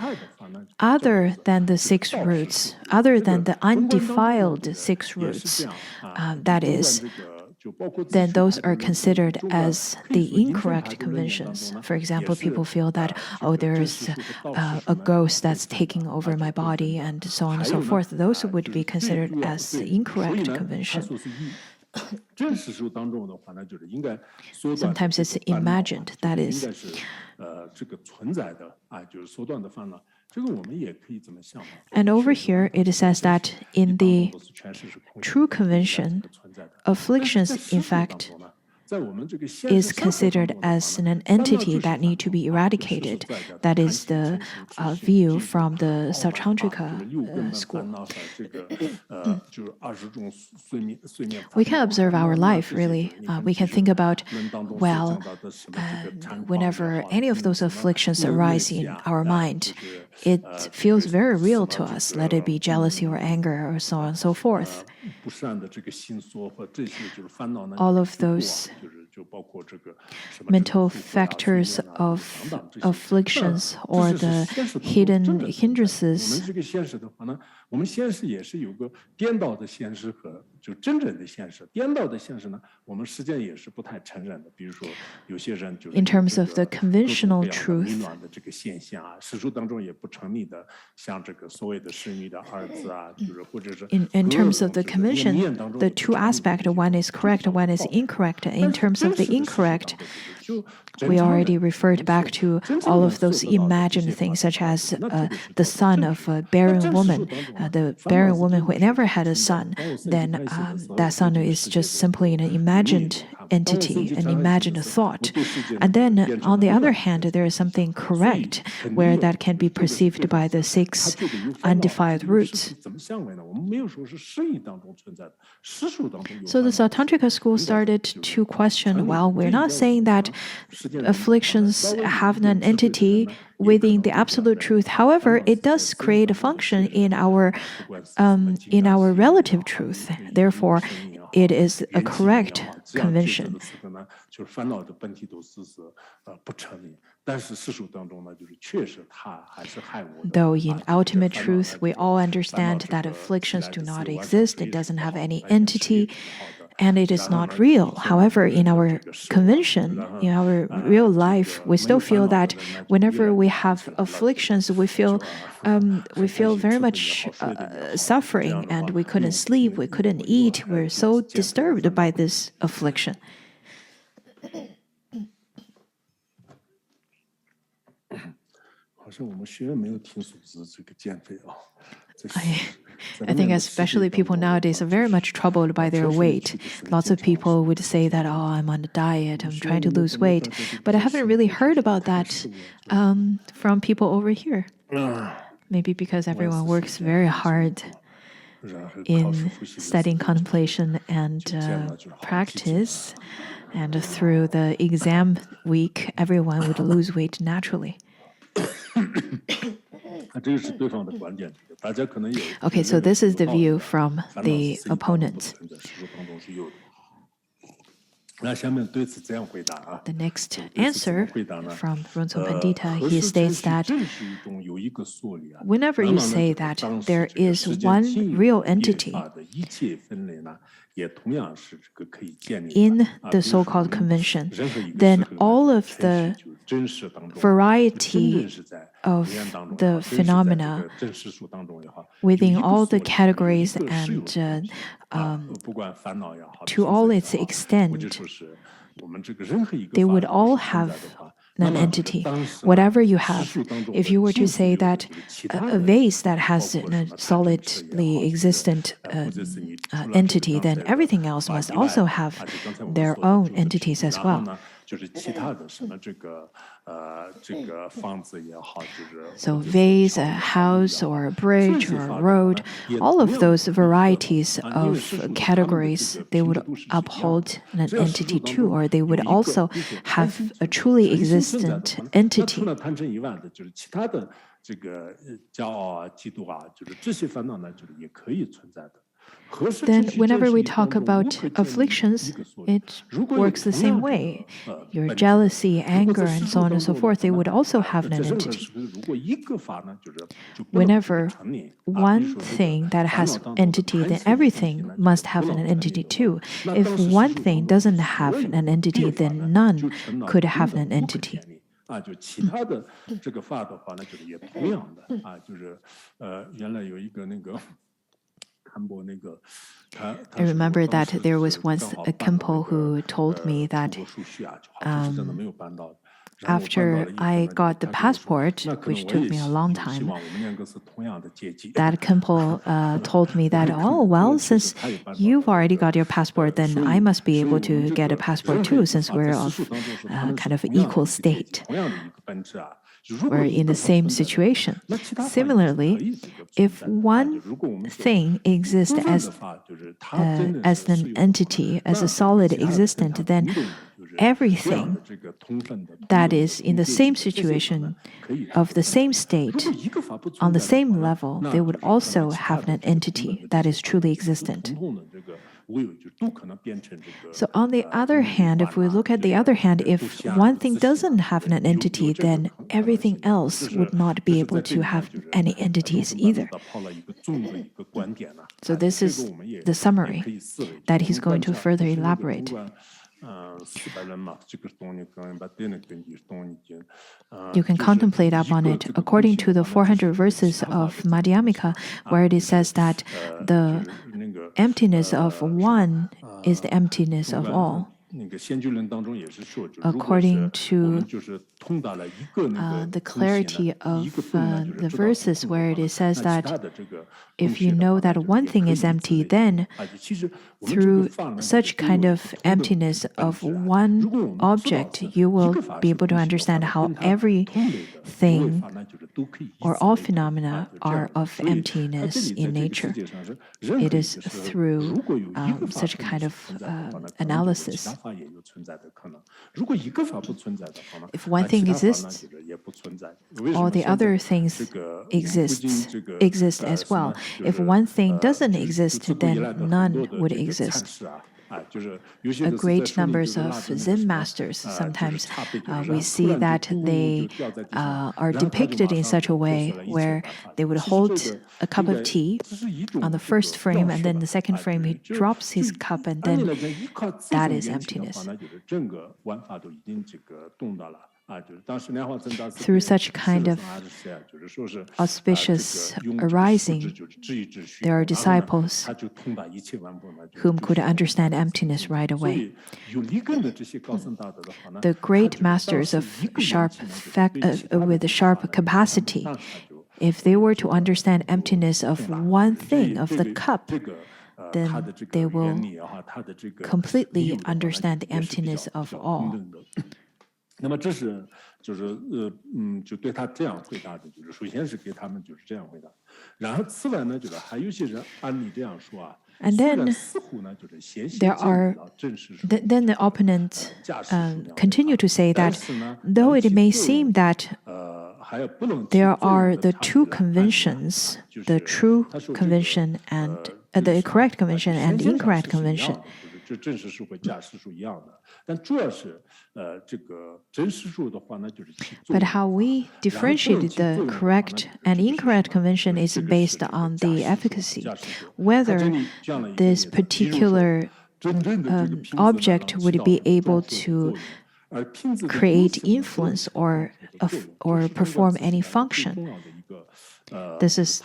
other than the 6 roots, other than the undefiled 6 roots, that is, then those are considered as the incorrect conventions. For example, people feel that, oh, there's a ghost that's taking over my body, and so on and so forth. Those would be considered as the incorrect convention. Sometimes it's imagined, that is. And over here, it says that in the true convention, afflictions, in fact, is considered as an entity that need to be eradicated. That is the view from the Sautantrika school. We can observe our life, really. We can think about, well, whenever any of those afflictions arise in our mind, it feels very real to us, let it be jealousy or anger or so on and so forth. All of those mental factors of afflictions or the hidden hindrances 我们现实也是有个颠倒的现实和就真正的现实。颠倒的现实呢，我们实践也是不太承认的。比如说，有些人就是 In terms of the conventional truth, 迷乱的这个现象啊，世俗当中也不成立的，像这个所谓的神秘的二字啊，就是或者是 in terms of the convention, the two aspects, one is correct, one is incorrect. In terms of the incorrect, we already referred back to all of those imagined things, such as the son of a barren woman, the barren woman who never had a son. Then that son is just simply an imagined entity, an imagined thought. And then, on the other hand, there is something correct, where that can be perceived by the six undefiled roots. So the Sautantrika school started to question, well, we're not saying that afflictions have an entity within the absolute truth. However, it does create a function in our relative truth. Therefore, it is a correct convention. Though in ultimate truth, we all understand that afflictions do not exist, it doesn't have any entity, and it is not real. However, in our convention, in our real life, we still feel that whenever we have afflictions, we feel very much suffering, and we couldn't sleep, we couldn't eat. We're so disturbed by this affliction. I think especially people nowadays are very much troubled by their weight. Lots of people would say that, oh, I'm on a diet, I'm trying to lose weight. But I haven't really heard about that from people over here. Maybe because everyone works very hard in studying contemplation and practice. And through the exam week, everyone would lose weight naturally. Okay, so this is the view from the opponent. The next answer from Rongzom Pandita, he states that whenever you say that there is one real entity in the so-called convention, then all of the variety of the phenomena within all the categories and to all its extent, they would all have an entity. Whatever you have, if you were to say that a vase that has a solidly existent entity, then everything else must also have their own entities as well. So vase, a house, or a bridge, or a road, all of those varieties of categories, they would uphold an entity too, or they would also have a truly existent entity. Then whenever we talk about afflictions, it works the same way. Your jealousy, anger, and so on and so forth, they would also have an entity. Whenever one thing that has entity, then everything must have an entity too. If one thing doesn't have an entity, then none could have an entity. I remember that there was once a Khenpo who told me that after I got the passport, which took me a long time, that Khenpo told me that, oh, well, since you've already got your passport, then I must be able to get a passport too, since we're of kind of equal state. We're in the same situation. Similarly, if one thing exists as an entity, as a solid existent, then everything that is in the same situation, of the same state, on the same level, they would also have an entity that is truly existent. So on the other hand, if we look at the other hand, if one thing doesn't have an entity, then everything else would not be able to have any entities either. So this is the summary that he's going to further elaborate. You can contemplate upon it according to the 400 verses of Madhyamika, where it says that the emptiness of one is the emptiness of all. According to the clarity of the verses, where it says that if you know that one thing is empty, then through such kind of emptiness of one object, you will be able to understand how everything or all phenomena are of emptiness in nature. It is through such kind of analysis. If one thing exists, all the other things exist as well. If one thing doesn't exist, then none would exist. A great numbers of Zen masters, sometimes we see that they are depicted in such a way where they would hold a cup of tea on the first frame, and then the second frame he drops his cup, and then that is emptiness. Through such kind of auspicious arising, there are disciples whom could understand emptiness right away. The great masters of with a sharp capacity, if they were to understand emptiness of one thing, of the cup, then they will completely understand the emptiness of all. 那么这是就对他这样回答的，首先是给他们这样回答，然后此外呢，还有些人按你这样说啊。 And then there are, then the opponents continue to say that though it may seem that there are the two conventions, the true convention and the correct convention and incorrect convention. But how we differentiate the correct and incorrect convention is based on the efficacy, whether this particular object would be able to create influence or perform any function. This is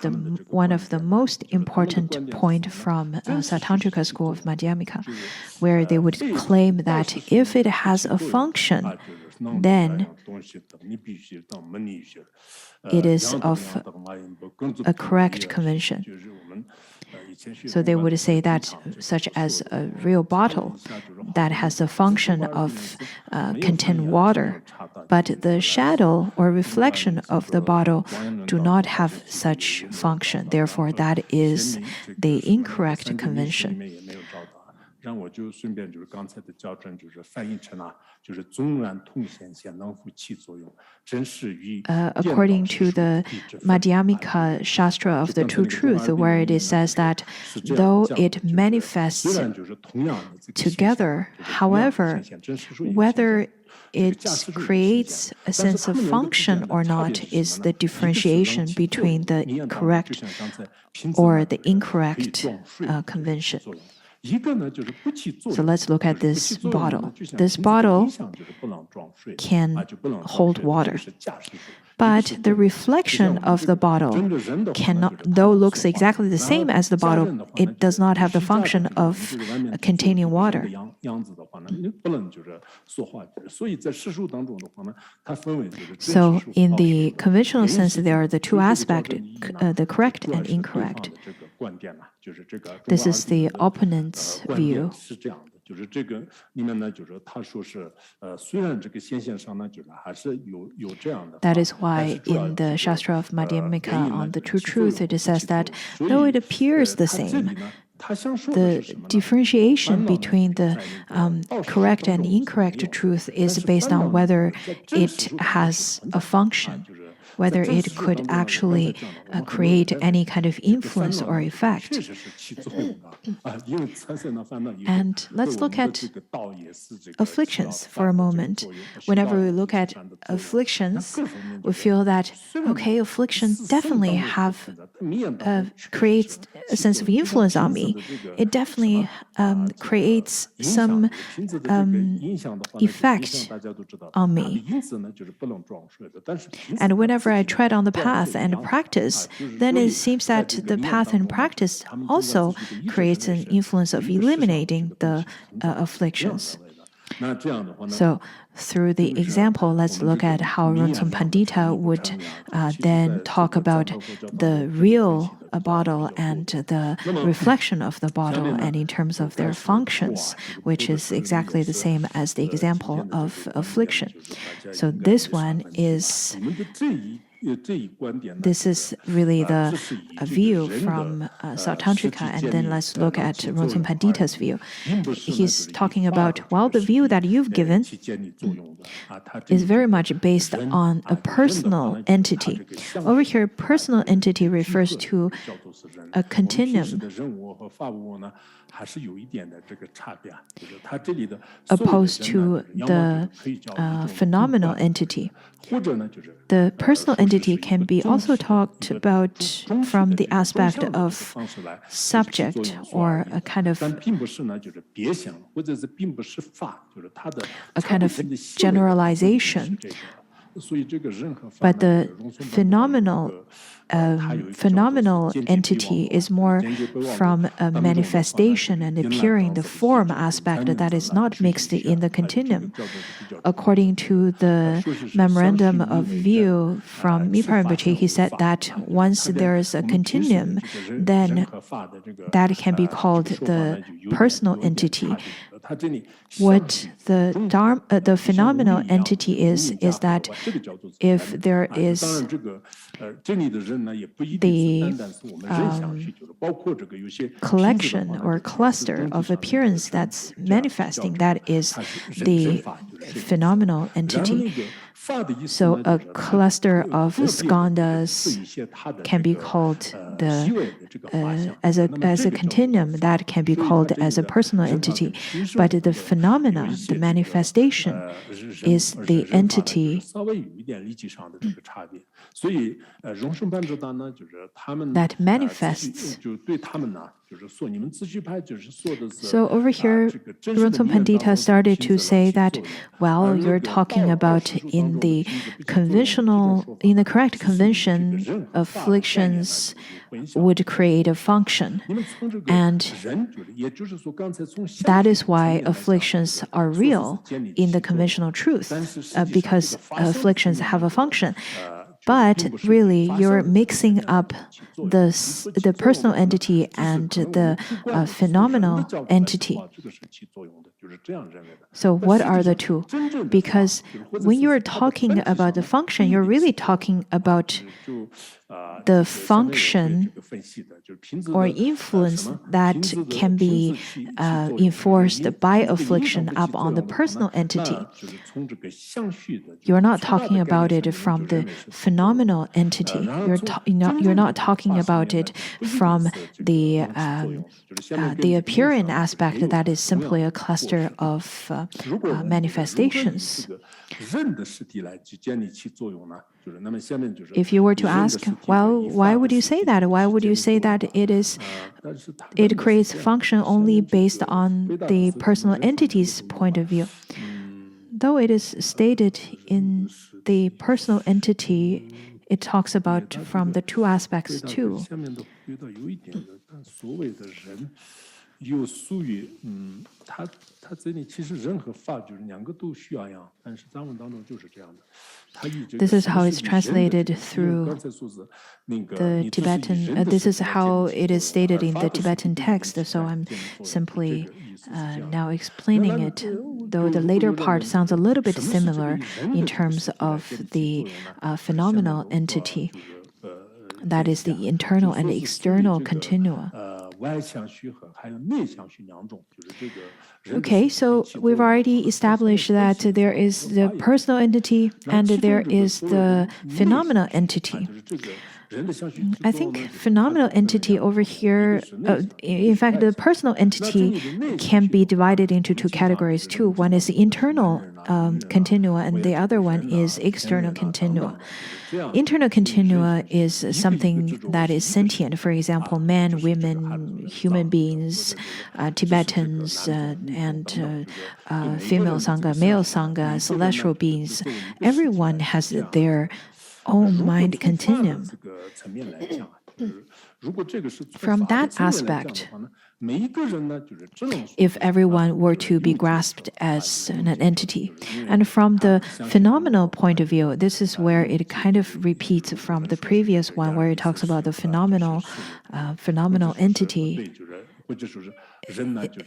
one of the most important point from Sautrantika school of Madhyamika, where they would claim that if it has a function, then it is of a correct convention. So they would say that, such as a real bottle that has the function of contain water, but the shadow or reflection of the bottle do not have such function. Therefore, that is the incorrect convention. 让我就顺便刚才的校正翻译成纵然通显现能复起作用，真是与 according to the Madhyamika Shastra of the True Truth, where it says that though it manifests together, however, whether it creates a sense of function or not is the differentiation between the correct or the incorrect convention. So let's look at this bottle. This bottle can hold water, but the reflection of the bottle cannot, though looks exactly the same as the bottle, it does not have the function of containing water. So in the conventional sense, there are the two aspects, the correct and incorrect. This is the opponent's view. That is why in the Shastra of Madhyamika on the True Truth, it says that though it appears the same, the differentiation between the correct and incorrect truth is based on whether it has a function. whether it could actually create any kind of influence or effect. And let's look at afflictions for a moment. Whenever we look at afflictions, we feel that, okay, affliction definitely creates a sense of influence on me. It definitely creates some effect on me. And whenever I tread on the path and practice, then it seems that the path and practice also creates an influence of eliminating the afflictions. So, through the example, let's look at how Rongzom Pandita would then talk about the real bottle and the reflection of the bottle, and in terms of their functions, which is exactly the same as the example of affliction. So this one is. This is really the view from Sautantrika, and then let's look at Rongzom Pandita's view. He's talking about, well, the view that you've given is very much based on a personal entity. Over here, personal entity refers to a continuum, opposed to the phenomenal entity. The personal entity can be also talked about from the aspect of subject, or a kind of generalization. But the phenomenal entity is more from a manifestation and appearing, the form aspect that is not mixed in the continuum. According to the memorandum of view from Mipa Rinpoche, he said that once there is a continuum, then that can be called the personal entity. What the phenomenal entity is that if there is the collection or cluster of appearance that's manifesting, that is the phenomenal entity. So a cluster of skandhas can be called as a continuum, that can be called as a personal entity. But the phenomena, the manifestation, is the entity that manifests. So over here, Rongzom Pandita started to say that, well, you're talking about in the correct convention, afflictions would create a function. And that is why afflictions are real in the conventional truth, because afflictions have a function. But really, you're mixing up the personal entity and the phenomenal entity. So what are the two? Because when you're talking about the function, you're really talking about the function or influence that can be enforced by affliction up on the personal entity. You're not talking about it from the phenomenal entity. You're not talking about it from the appearing aspect that is simply a cluster of manifestations. If you were to ask, well, why would you say that? Why would you say that it creates function only based on the personal entity's point of view? Though it is stated in the personal entity, it talks about from the two aspects too. This is how it's translated through the Tibetan. This is how it is stated in the Tibetan text. So I'm simply now explaining it, though the later part sounds a little bit similar in terms of the phenomenal entity. That is the internal and external continua. 外向虚和还有内向虚两种，就是这个人的 Okay, so we've already established that there is the personal entity and there is the phenomenal entity. I think phenomenal entity over here, in fact, the personal entity can be divided into two categories too. One is internal continua and the other one is external continua. Internal continua is something that is sentient. For example, men, women, human beings, Tibetans, and female Sangha, male Sangha, celestial beings. Everyone has their own mind continuum. From that aspect, if everyone were to be grasped as an entity. And from the phenomenal point of view, this is where it kind of repeats from the previous one where it talks about the phenomenal entity.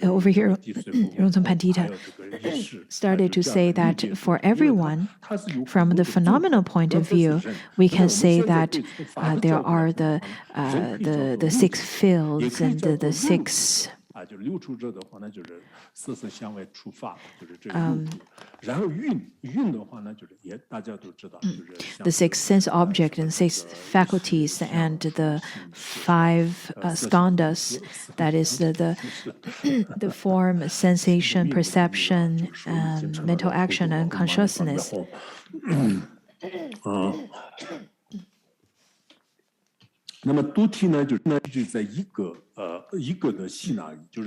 Over here, Rongzom Pandita started to say that for everyone, from the phenomenal point of view, we can say that there are the 6 fields and the 6 the 6 sense objects and 6 faculties and the 5 skandhas, that is the form, sensation, perception, mental action, and consciousness. 那么多体呢，就是在一个的系那里，就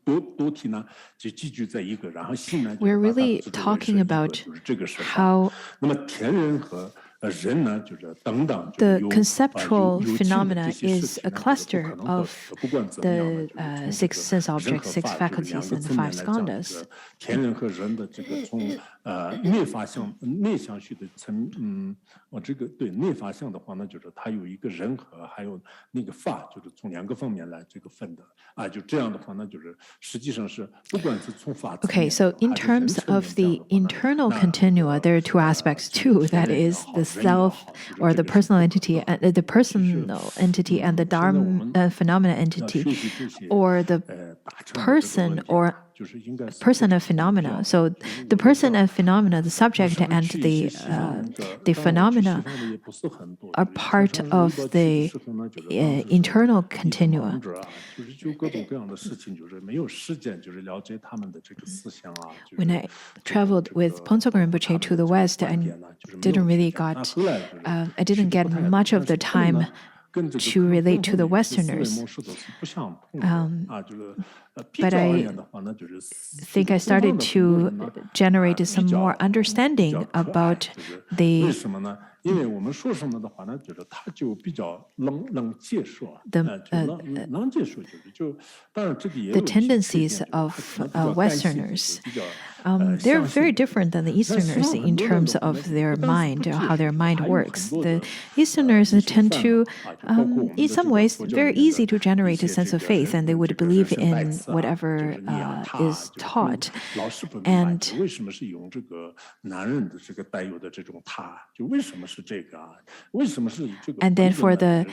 多体呢就寄居在一个，然后系呢。We're really talking about how the conceptual phenomena is a cluster of the 6 sense objects, 6 faculties, and 5 skandhas. 天人和人的这个从内向序的这个对内法相的话呢，就是它有一个人和还有那个法，就是从2个方面来这个分的啊，就这样的话呢，就是实际上是不管是从法。Okay, so in terms of the internal continua, there are 2 aspects too. That is the self or the personal entity, and the Dharma phenomena entity, or the person or person of phenomena. So the person and phenomena, the subject and the phenomena are part of the internal continua. When I traveled with Ponsokar Rinpoche to the West, I didn't get much of the time to relate to the Westerners. But I think I started to generate some more understanding about the tendencies of Westerners. They're very different than the Easterners in terms of their mind, or how their mind works. The Easterners tend to, in some ways, very easy to generate a sense of faith, and they would believe in whatever is taught. And then for the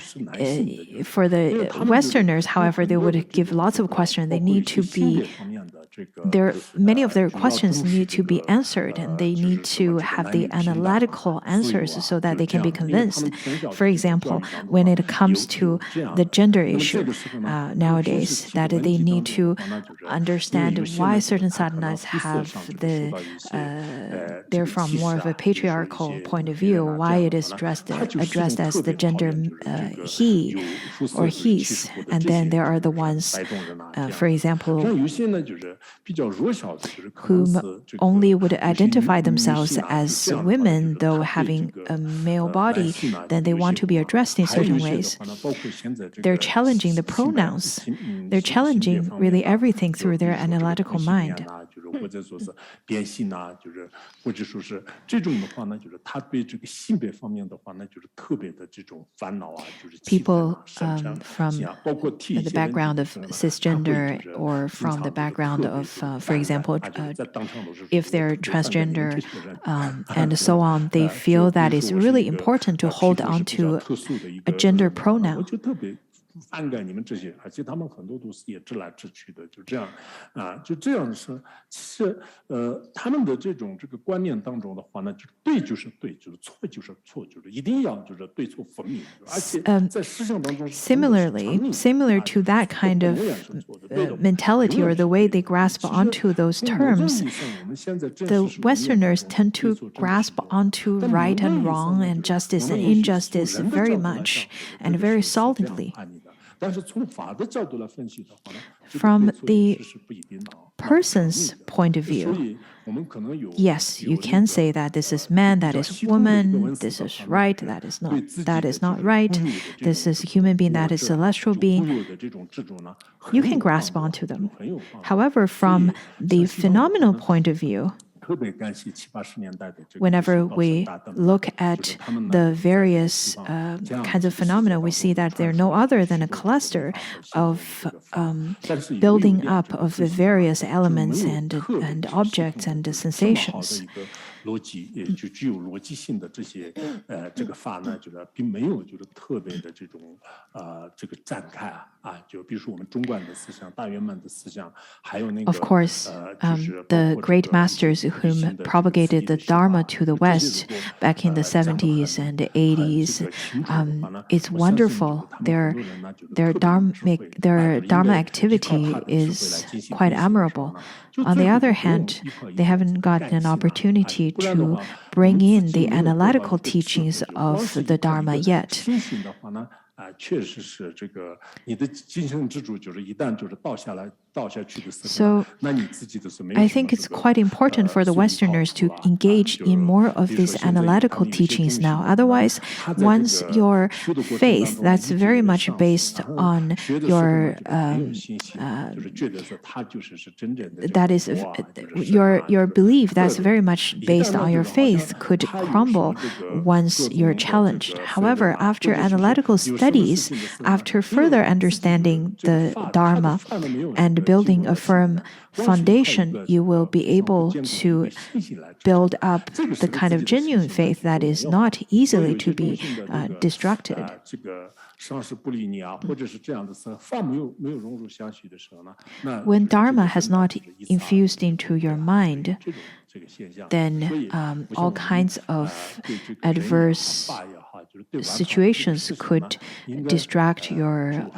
Westerners, however, they would give lots of questions. They need to be many of their questions need to be answered, and they need to have the analytical answers so that they can be convinced. For example, when it comes to the gender issue nowadays, that they need to understand why certain sadhanas have they're from more of a patriarchal point of view, why it is addressed as the gender he or his, and then there are the ones, for example, who only would identify themselves as women, though having a male body, then they want to be addressed in certain ways. They're challenging the pronouns. They're challenging really everything through their analytical mind. People from the background of cisgender, or from the background of, for example, if they're transgender and so on, they feel that it's really important to hold on to a gender pronoun. 翻盖你们这些，而且他们很多都是也直来直去的，就这样就这样是，其实他们的这个观念当中的话呢，就对就是对，就是错就是错，就是一定要就是对错分明，而且在思想当中 similar to that kind of mentality or the way they grasp onto those terms, the Westerners tend to grasp onto right and wrong and justice and injustice very much and very solidly. From the person's point of view, yes, you can say that this is man, that is woman, this is right, that is not right, this is a human being, that is a celestial being. You can grasp onto them. However, from the phenomenal point of view, whenever we look at the various kinds of phenomena, we see that they're no other than a cluster of building up of the various elements and objects and sensations. 逻辑也就具有逻辑性的这些这个法呢，就是并没有就是特别的这种这个展开就比如说我们中观的思想、大圆满的思想，还有那个 Of course, the great masters whom propagated the Dharma to the West back in the 70s and 80s, it's wonderful. Their Dharma activity is quite admirable. On the other hand, they haven't gotten an opportunity to bring in the analytical teachings of the Dharma yet. 确实是这个你的精神支柱就是一旦就是倒下去的时候， So 那你自己的是没有 I think it's quite important for the Westerners to engage in more of these analytical teachings now. Otherwise, once your faith that's very much based on your that is your belief that's very much based on your faith could crumble once you're challenged. However, after analytical studies, after further understanding the Dharma and building a firm foundation, you will be able to build up the kind of genuine faith that is not easily to be destructed. When Dharma has not infused into your mind, then all kinds of adverse situations could distract your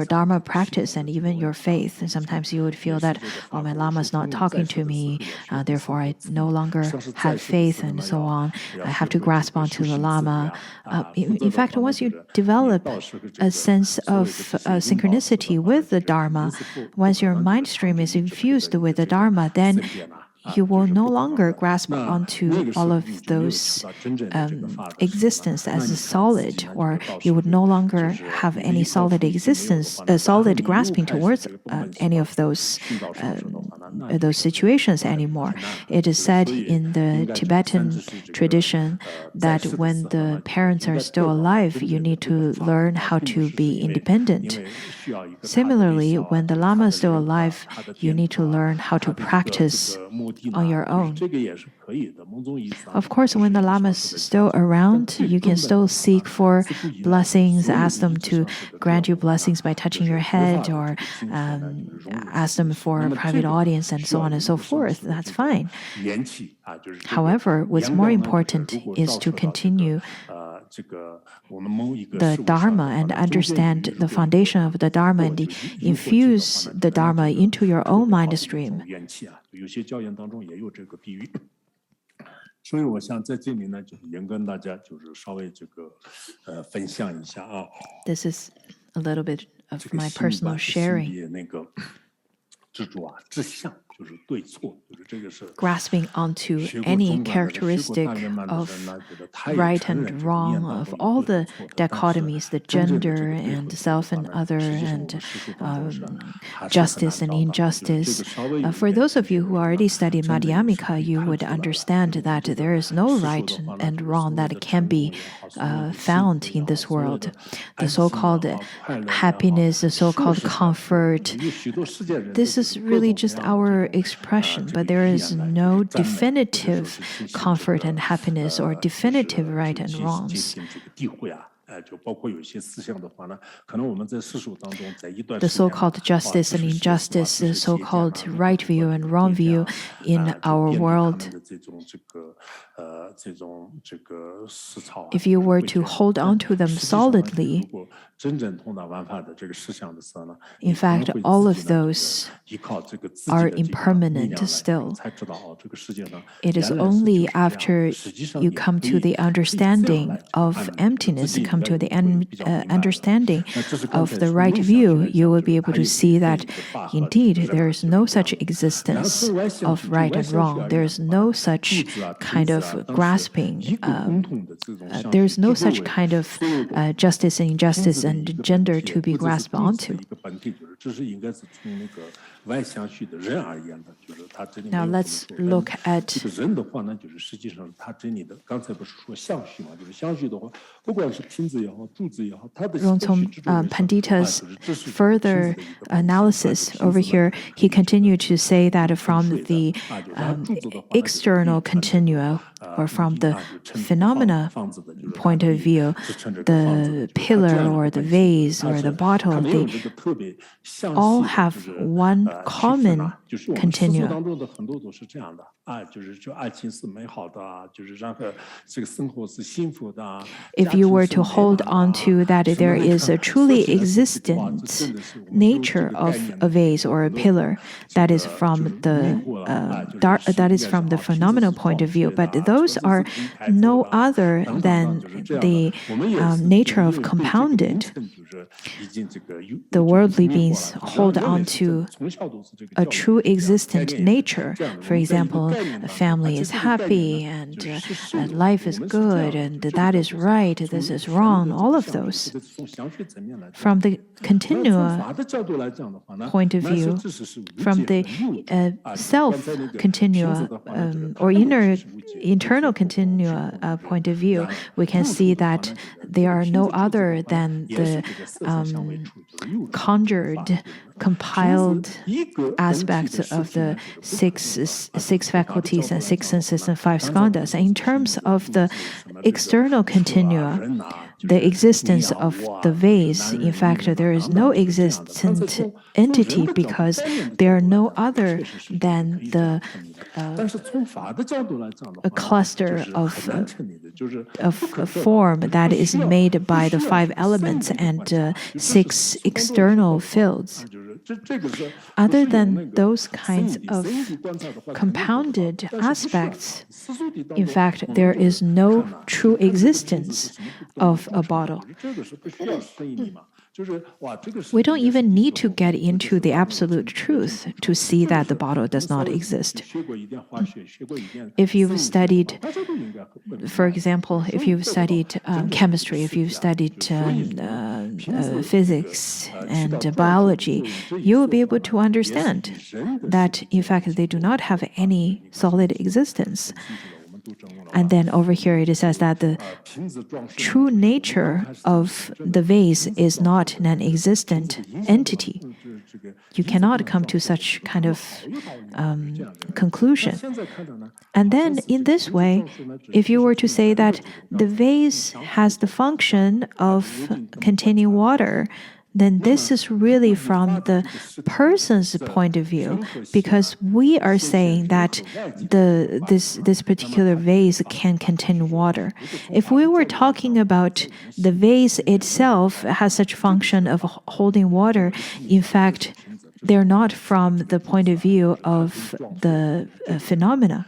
Dharma practice and even your faith. And sometimes you would feel that, oh, my Lama's not talking to me, therefore I no longer have faith, and so on. I have to grasp onto the Lama. In fact, once you develop a sense of synchronicity with the Dharma, once your mind stream is infused with the Dharma, then you will no longer grasp onto all of those existence as a solid, or you would no longer have any solid existence, solid grasping towards any of those situations anymore. It is said in the Tibetan tradition that when the parents are still alive, you need to learn how to be independent. Similarly, when the Lama is still alive, you need to learn how to practice on your own. Of course, when the Lama is still around, you can still seek for blessings, ask them to grant you blessings by touching your head, or ask them for a private audience, and so on and so forth. That's fine. However, what's more important is to continue the Dharma and understand the foundation of the Dharma and infuse the Dharma into your own mind stream. 所以我想在这里呢，就是也跟大家就是稍微分享一下啊。 This is a little bit of my personal sharing. 那个执着志向就是对错，就是这个是 grasping onto any characteristic of right and wrong, of all the dichotomies, the gender and self and other, and justice and injustice. For those of you who already studied Madhyamika, you would understand that there is no right and wrong that can be found in this world. The so-called happiness, the so-called comfort, this is really just our expression, but there is no definitive comfort and happiness or definitive right and wrongs. The so-called justice and injustice, the so-called right view and wrong view in our world. If you were to hold on to them solidly, in fact, all of those are impermanent still. It is only after you come to the understanding of emptiness, come to the understanding of the right view, you will be able to see that indeed there is no such existence of right and wrong. There is no such kind of grasping. There is no such kind of justice and injustice and gender to be grasped onto. Now let's look at Rongzom Pandita's further analysis over here. He continued to say that from the external continua, or from the phenomena point of view, the pillar or the vase or the bottle, they all have one common continua. If you were to hold on to that there is a truly existent nature of a vase or a pillar, that is from the phenomenal point of view, but those are no other than the nature of compounded. The worldly beings hold on to a true existent nature. For example, a family is happy and life is good and that is right, this is wrong, all of those. From the continua point of view, from the self continua or internal continua point of view, we can see that they are no other than the conjured, compiled aspects of the six faculties and six senses and five skandhas. And in terms of the external continua, the existence of the vase, in fact, there is no existent entity because they are no other than a cluster of form that is made by the five elements and six external fields. Other than those kinds of compounded aspects, in fact, there is no true existence of a bottle. We don't even need to get into the absolute truth to see that the bottle does not exist. If you've studied, for example, if you've studied chemistry, if you've studied physics and biology, you will be able to understand that, in fact, they do not have any solid existence. And then over here it says that the true nature of the vase is not an existent entity. You cannot come to such kind of conclusion. And then in this way, if you were to say that the vase has the function of containing water, then this is really from the person's point of view, because we are saying that this particular vase can contain water. If we were talking about the vase itself has such function of holding water, in fact, they're not from the point of view of the phenomena.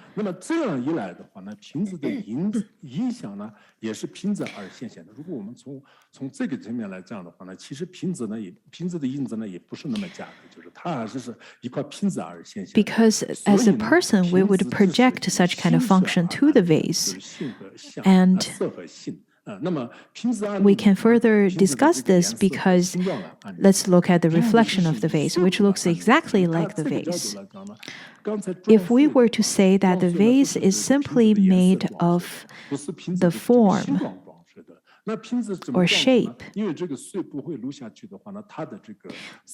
Because as a person, we would project such kind of function to the vase. And we can further discuss this because let's look at the reflection of the vase, which looks exactly like the vase. If we were to say that the vase is simply made of the form or shape,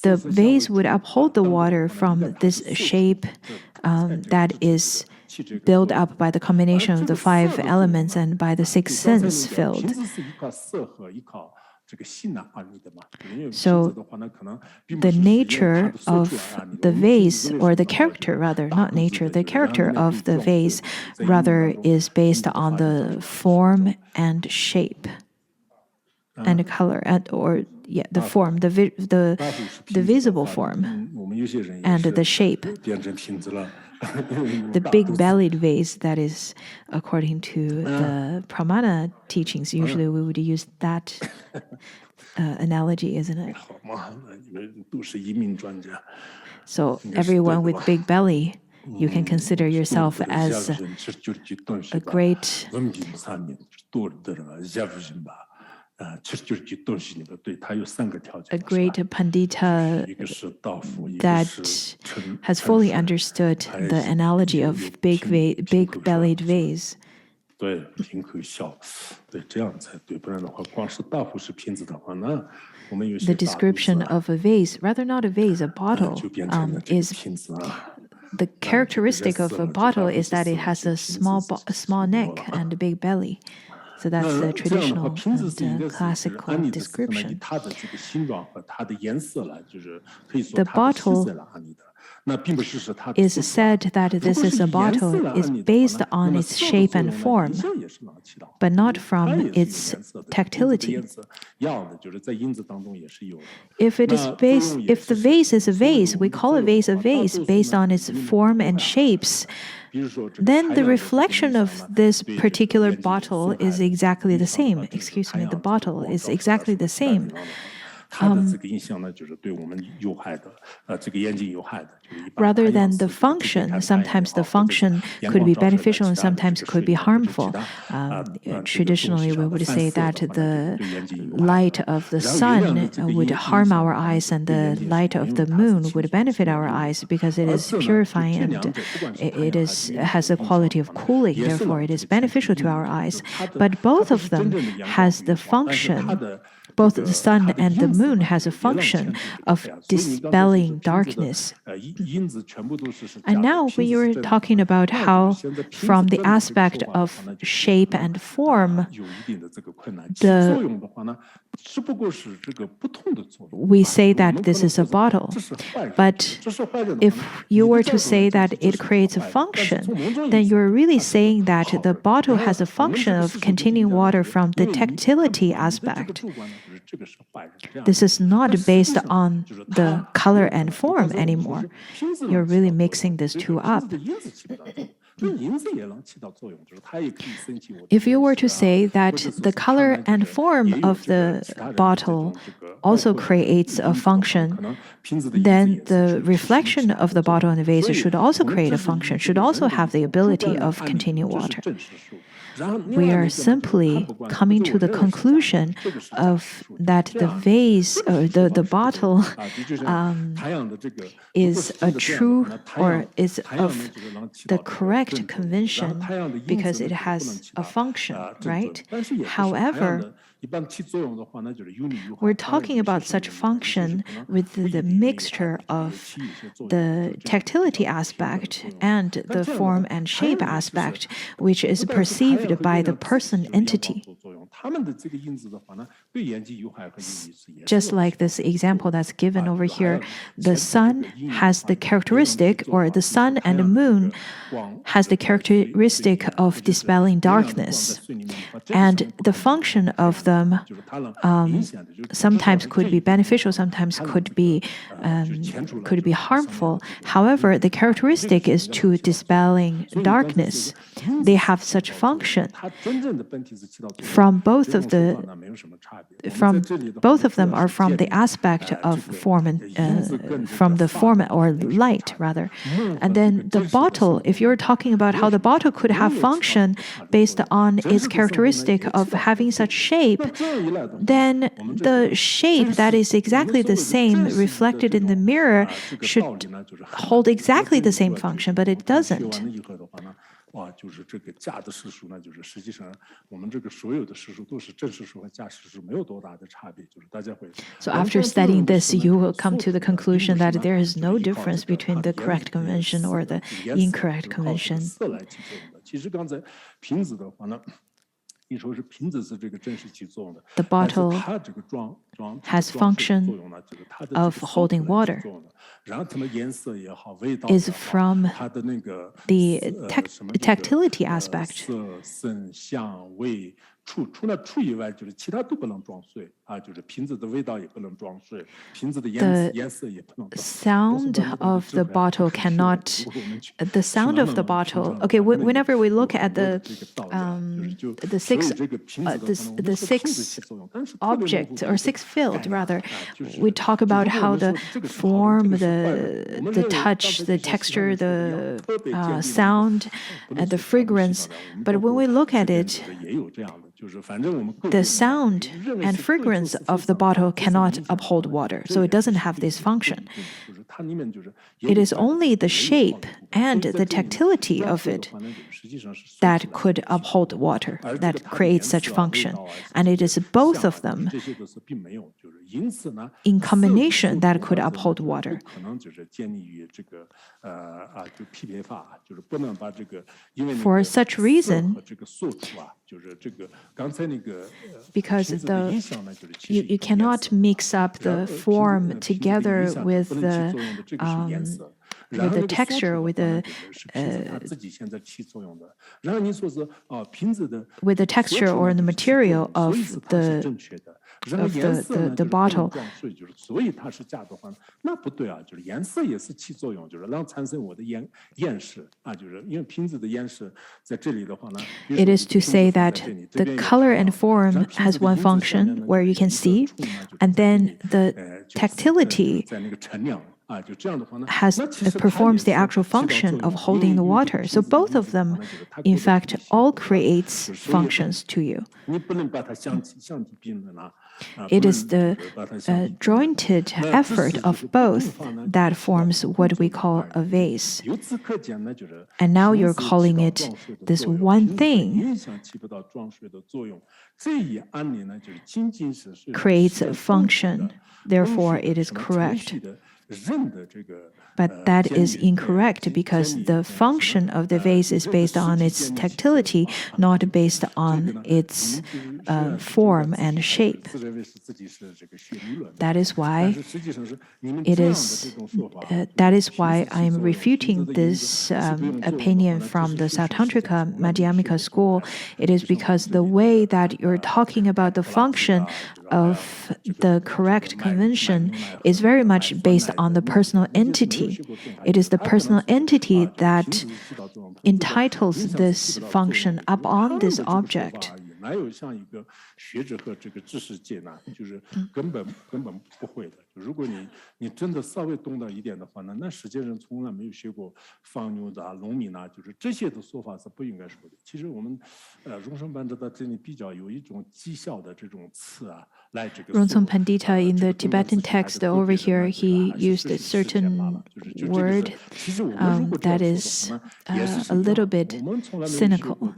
the vase would uphold the water from this shape that is built up by the combination of the 5 elements and by the 6 sense field. So the nature of the vase, or the character rather, not nature, the character of the vase rather is based on the form and shape and color, the form, the visible form and the shape. The big-bellied vase, that is, according to the Pramana teachings, usually we would use that analogy, isn't it? So everyone with big belly, you can consider yourself as a great Pandita that has fully understood the analogy of big-bellied vase. The description of a vase, rather not a vase, a bottle, is the characteristic of a bottle is that it has a small neck and a big belly. So that's the traditional and classical description. The bottle is said that this is a bottle is based on its shape and form, but not from its tactility. If the vase is a vase, we call a vase based on its form and shapes. Then the reflection of this particular bottle is exactly the same. Excuse me, the bottle is exactly the same. Rather than the function, sometimes the function could be beneficial and sometimes could be harmful. Traditionally, we would say that the light of the sun would harm our eyes and the light of the moon would benefit our eyes because it is purifying and it has a quality of cooling. Therefore, it is beneficial to our eyes. But both of them has the function. Both the sun and the moon has a function of dispelling darkness. And now when you're talking about how from the aspect of shape and form, we say that this is a bottle. But if you were to say that it creates a function, then you're really saying that the bottle has a function of containing water from the tactility aspect. This is not based on the color and form anymore. You're really mixing these two up. If you were to say that the color and form of the bottle also creates a function, then the reflection of the bottle and the vase should also create a function, should also have the ability of containing water. We are simply coming to the conclusion of that the vase or the bottle is a true or is of the correct convention because it has a function, right? However, we're talking about such function with the mixture of the tactility aspect and the form and shape aspect, which is perceived by the person entity. Just like this example that's given over here, the sun has the characteristic, or the sun and the moon has the characteristic of dispelling darkness. And the function of them sometimes could be beneficial, sometimes could be harmful. However, the characteristic is to dispelling darkness. They have such function. From both of them are from the aspect of form and from the form or light rather. And then the bottle, if you're talking about how the bottle could have function based on its characteristic of having such shape, then the shape that is exactly the same reflected in the mirror should hold exactly the same function, but it doesn't. 就是这个假的世俗呢，就是实际上我们这个所有的世俗都是真世俗和假世俗没有多大的差别，就是大家会。So after studying this, you will come to the conclusion that there is no difference between the correct convention or the incorrect convention. 其实刚才瓶子的话呢。你说是瓶子是这个真实起作用的， The bottle has function of holding water. 然后它的颜色也好，味道 is from 它的那个 the tactility aspect. 色、声、香、味。除了触以外，就是其他都不能撞碎啊，就是瓶子的味道也不能撞碎，瓶子的颜色也不能撞碎。Sound of the bottle cannot. The sound of the bottle. Okay, whenever we look at the six object or six field rather, we talk about how the form, the touch, the texture, the sound, the fragrance. But when we look at it, the sound and fragrance of the bottle cannot uphold water, so it doesn't have this function. It is only the shape and the tactility of it that could uphold water, that creates such function. And it is both of them in combination that could uphold water. For such reason, because you cannot mix up the form together with the texture, with the texture or the material of the bottle. It is to say that the color and form has one function where you can see, and then the tactility performs the actual function of holding the water. So both of them, in fact, all creates functions to you. It is the jointed effort of both that forms what we call a vase. And now you're calling it this one thing creates a function, therefore it is correct. But that is incorrect because the function of the vase is based on its tactility, not based on its form and shape. That is why I am refuting this opinion from the Sautrantika Madhyamika school. It is because the way that you're talking about the function of the correct convention is very much based on the personal entity. It is the personal entity that entitles this function upon this object. 哪有像一个学者和这个知识界呢？就是根本不会的。如果你真的稍微懂到一点的话呢，那世界上从来没有学过放牛的、农民啊，就是这些的说法是不应该说的。其实我们荣生班的这里比较有一种讥笑的这种词啊，来这个。Rongzom Pandita in the Tibetan text over here, he used a certain word that is a little bit cynical.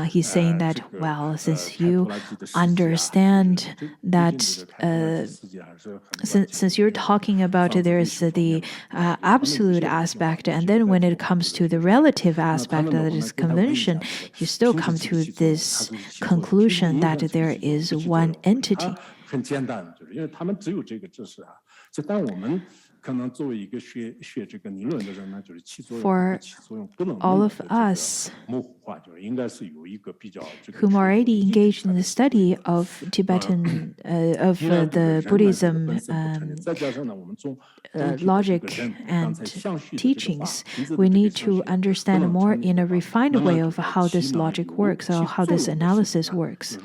He's saying that, well, since you understand that, since you're talking about there's the absolute aspect, and then when it comes to the relative aspect, that is convention, you still come to this conclusion that there is one entity. 很简单，就是因为他们只有这个知识啊。就当我们可能作为一个学这个理论的人呢，就是起作用，起作用不能 all of us 模糊化，就是应该是有一个比较。whom are already engaged in the study of Tibetan of the Buddhism logic and teachings, we need to understand more in a refined way of how this logic works or how this analysis works.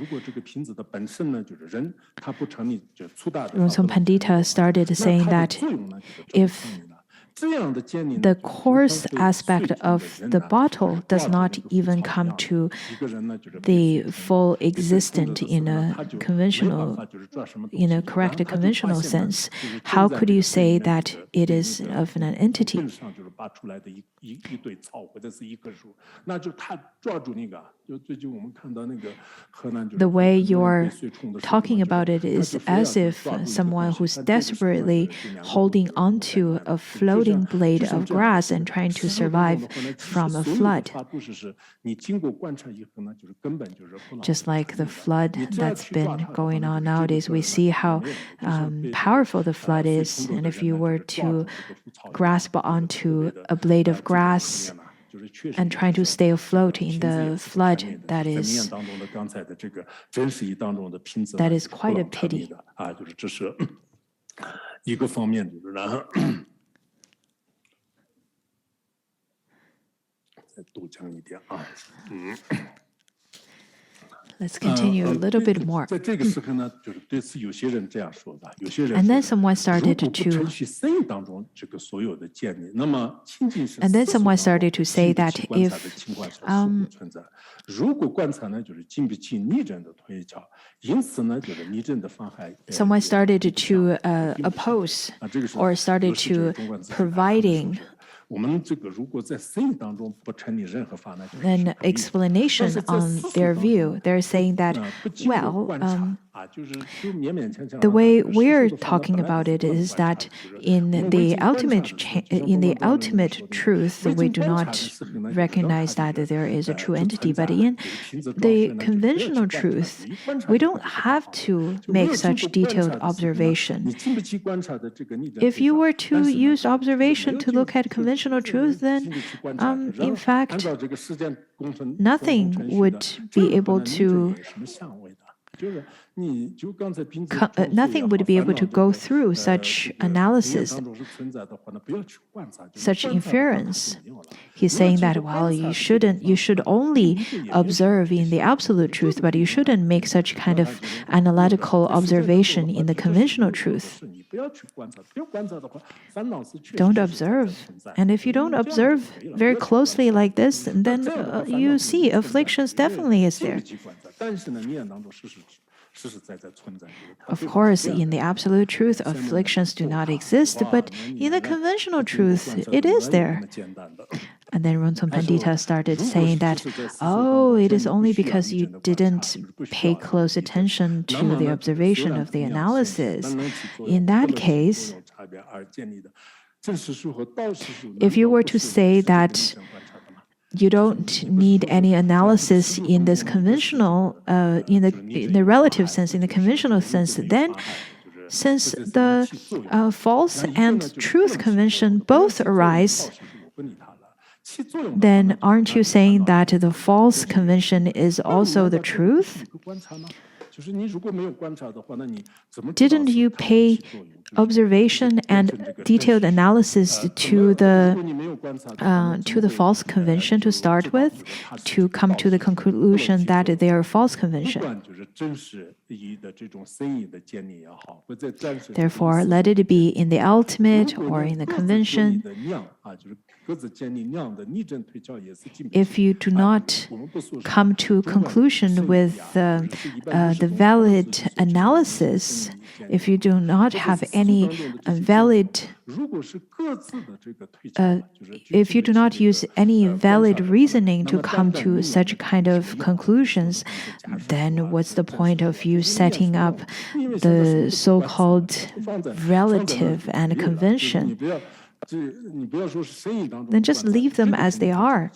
Rongzom Pandita started saying that if the coarse aspect of the bottle does not even come to the full existent in a correct conventional sense. How could you say that it is of an entity? The way you're talking about it is as if someone who's desperately holding onto a floating blade of grass and trying to survive from a flood. Just like the flood that's been going on nowadays, we see how powerful the flood is. And if you were to grasp onto a blade of grass and trying to stay afloat in the flood, that is quite a pity. Let's continue a little bit more. And then someone started to say that if someone started to oppose or started to providing an explanation on their view. They're saying that, well, the way we're talking about it is that in the ultimate truth, we do not recognize that there is a true entity. But in the conventional truth, we don't have to make such detailed observation. If you were to use observation to look at conventional truth, then in fact, nothing would be able to go through such analysis, such inference. He's saying that, well, you should only observe in the absolute truth, but you shouldn't make such kind of analytical observation in the conventional truth. Don't observe. And if you don't observe very closely like this, then you see afflictions definitely is there. Of course, in the absolute truth, afflictions do not exist, but in the conventional truth, it is there. And then Rongzom Pandita started saying that, oh, it is only because you didn't pay close attention to the observation of the analysis. In that case, if you were to say that you don't need any analysis in this conventional, in the relative sense, in the conventional sense, then since the false and truth convention both arise, then aren't you saying that the false convention is also the truth? Didn't you pay observation and detailed analysis to the false convention to start with, to come to the conclusion that they are false convention? Therefore, let it be in the ultimate or in the convention. If you do not come to a conclusion with the valid analysis, if you do not have any valid, if you do not use any valid reasoning to come to such kind of conclusions, then what's the point of you setting up the so-called relative and convention? Then just leave them as they are.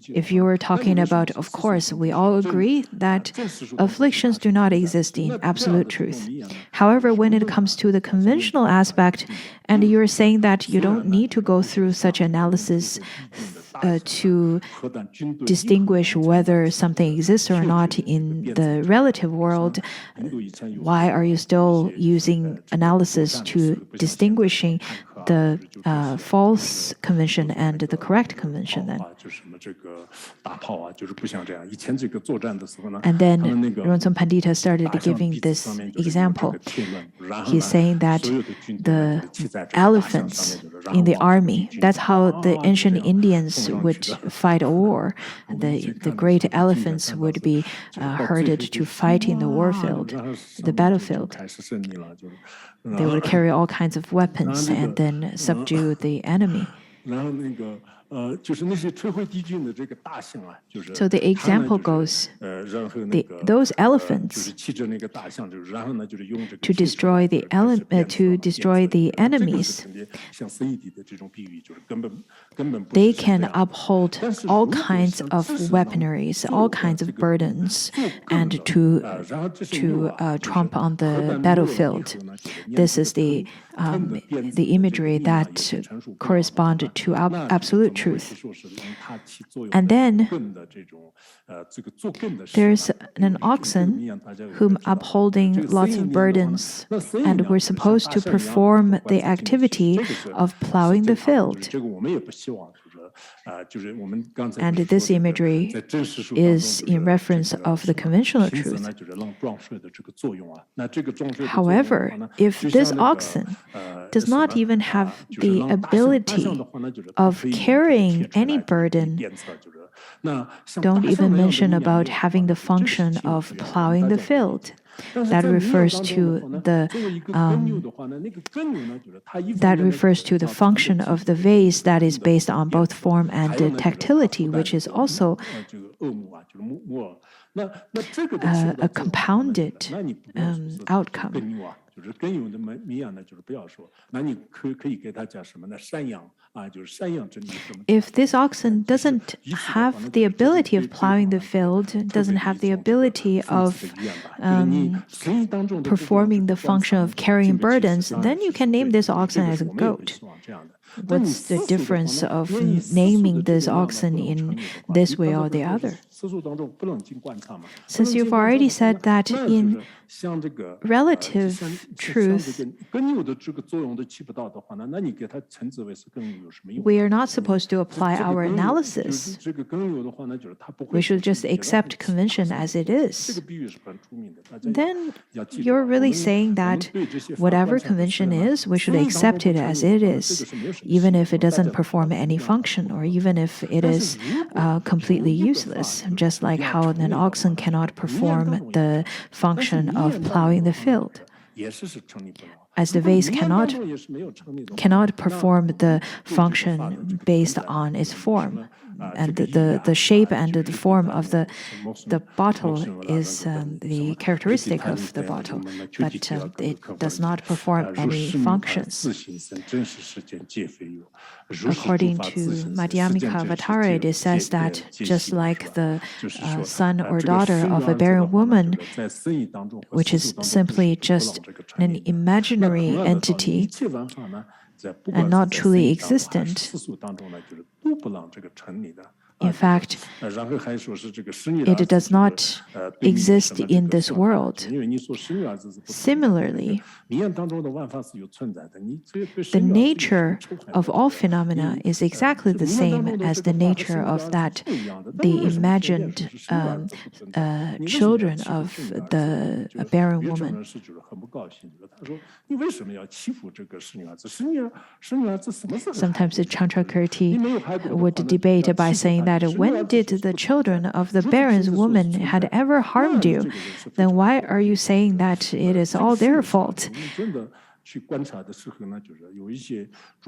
If you were talking about, of course, we all agree that afflictions do not exist in absolute truth. However, when it comes to the conventional aspect, and you're saying that you don't need to go through such analysis to distinguish whether something exists or not in the relative world, why are you still using analysis to distinguishing the false convention and the correct convention then. And then Rongzom Pandita started giving this example. He's saying that the elephants in the army, that's how the ancient Indians would fight a war. The great elephants would be herded to fight in the warfield, the battlefield. They would carry all kinds of weapons and then subdue the enemy. So the example goes, those elephants to destroy the enemies, they can uphold all kinds of weaponries, all kinds of burdens, and to trump on the battlefield. This is the imagery that correspond to absolute truth. And then there's an oxen whom upholding lots of burdens, and we're supposed to perform the activity of plowing the field. And this imagery is in reference of the conventional truth. However, if this oxen does not even have the ability of carrying any burden, don't even mention about having the function of plowing the field. That refers to the function of the vase that is based on both form and tactility, which is also a compounded outcome. If this oxen doesn't have the ability of plowing the field, doesn't have the ability of performing the function of carrying burdens, then you can name this oxen as a goat. What's the difference of naming this oxen in this way or the other? Since you've already said that in relative truth, we are not supposed to apply our analysis. We should just accept convention as it is. Then you're really saying that whatever convention is, we should accept it as it is, even if it doesn't perform any function, or even if it is completely useless, just like how an oxen cannot perform the function of plowing the field. As the vase cannot perform the function based on its form. And the shape and the form of the bottle is the characteristic of the bottle, but it does not perform any functions. According to Madhyamika Avatara, it says that just like the son or daughter of a barren woman, which is simply just an imaginary entity and not truly existent, in fact, it does not exist in this world. Similarly, the nature of all phenomena is exactly the same as the nature of the imagined children of the barren woman. Sometimes the Chandrakarti would debate by saying that when did the children of the barren woman had ever harmed you? Then why are you saying that it is all their fault?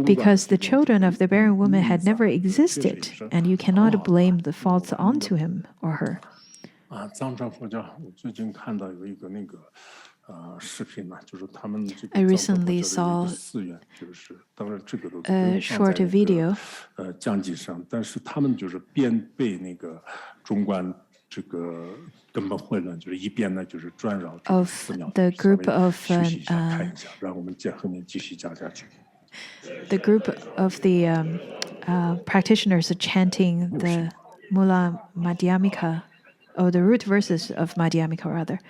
Because the children of the barren woman had never existed, and you cannot blame the faults onto him or her. I recently saw a short video of the group of the practitioners chanting the Mula Madhyamika, or the root verses of Madhyamika rather.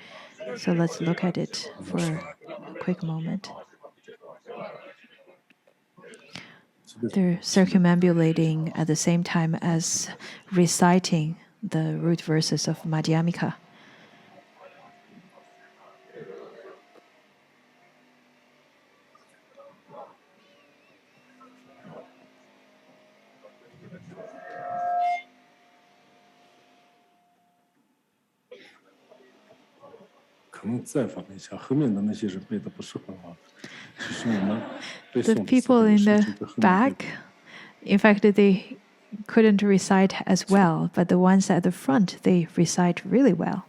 So let's look at it for a quick moment. They're circumambulating at the same time as reciting the root verses of Madhyamika. 可能再放一下，后面的那些人背的不是很好。其实我们背 The 诵的时 people 候 in 是 the 这个后面背 back, in fact, they couldn't recite as well, but the ones at the front, they recite really well.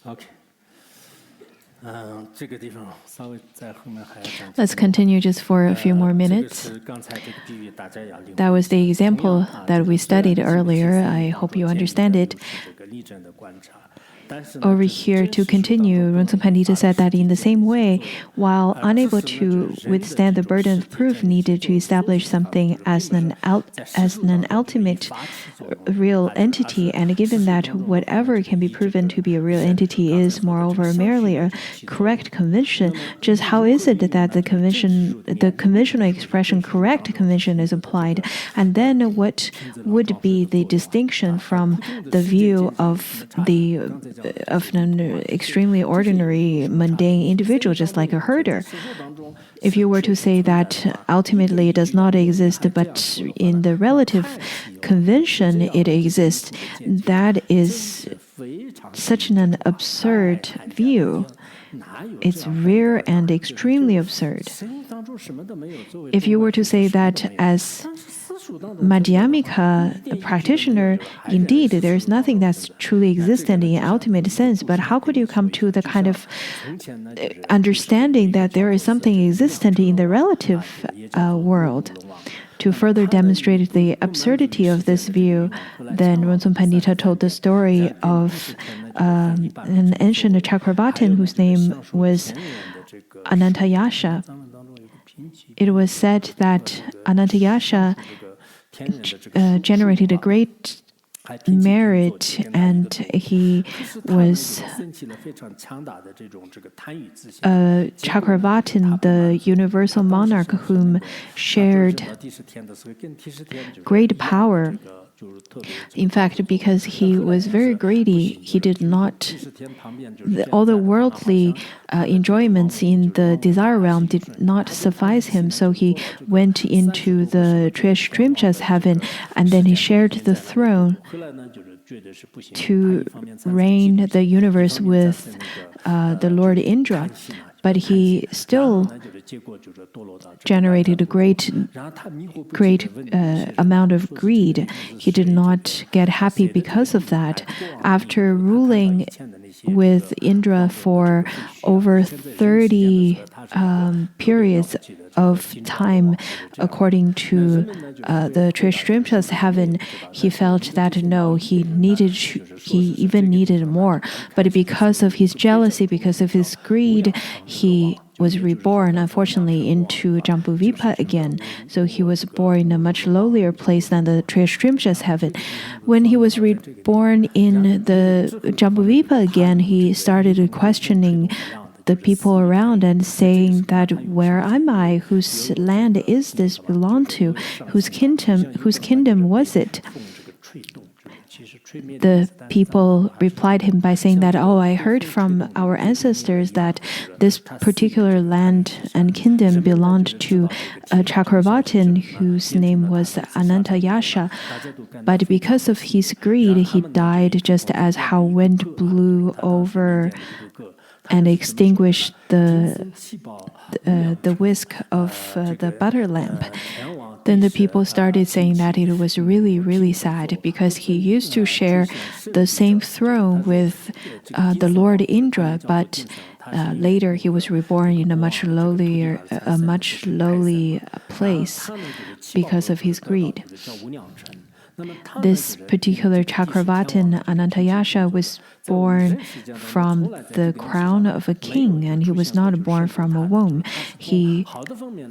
OK， 这个地方稍微在后面还要讲。Let's continue just for a few more minutes. 刚才这个比喻大家要领。 That was the example that we studied earlier. I hope you understand it. 这个例证的观察。 Over here, to continue, Rongzom Pandita said that in the same way, while unable to withstand the burden of proof needed to establish something as an ultimate real entity, and given that whatever can be proven to be a real entity is, moreover, merely a correct convention, just how is it that the conventional expression correct convention is applied? And then what would be the distinction from the view of an extremely ordinary, mundane individual, just like a herder? If you were to say that ultimately it does not exist, but in the relative convention it exists, that is such an absurd view. It's rare and extremely absurd. If you were to say that as Madhyamika practitioner, indeed, there's nothing that's truly existent in ultimate sense, but how could you come to the kind of understanding that there is something existent in the relative world? To further demonstrate the absurdity of this view, then Rongzom Pandita told the story of an ancient Chakravartin whose name was Anantayasha. It was said that Anantayasha generated a great merit, and he was Chakravartin, the universal monarch whom shared great power. In fact, because he was very greedy, he did not, all the worldly enjoyments in the desire realm did not suffice him, so he went into the Trishrimcha's heaven, and then he shared the throne to reign the universe with the Lord Indra. But he still generated a great amount of greed. He did not get happy because of that. After ruling with Indra for over 30 periods of time, according to the Trishrimcha's heaven, he felt that no, he even needed more. But because of his jealousy, because of his greed, he was reborn, unfortunately, into Jambuvipa again. So he was born in a much lowlier place than the Trishrimcha's heaven. When he was reborn in the Jambuvipa again, he started questioning the people around and saying that, where am I? Whose land is this belong to? Whose kingdom was it? The people replied him by saying that, oh, I heard from our ancestors that this particular land and kingdom belonged to a Chakravartin whose name was Anantayasha. But because of his greed, he died just as how wind blew over and extinguished the whisk of the butter lamp. Then the people started saying that it was really, really sad because he used to share the same throne with the Lord Indra, but later he was reborn in a much lowly place because of his greed. This particular Chakravartin Anantayasha was born from the crown of a king, and he was not born from a womb. He,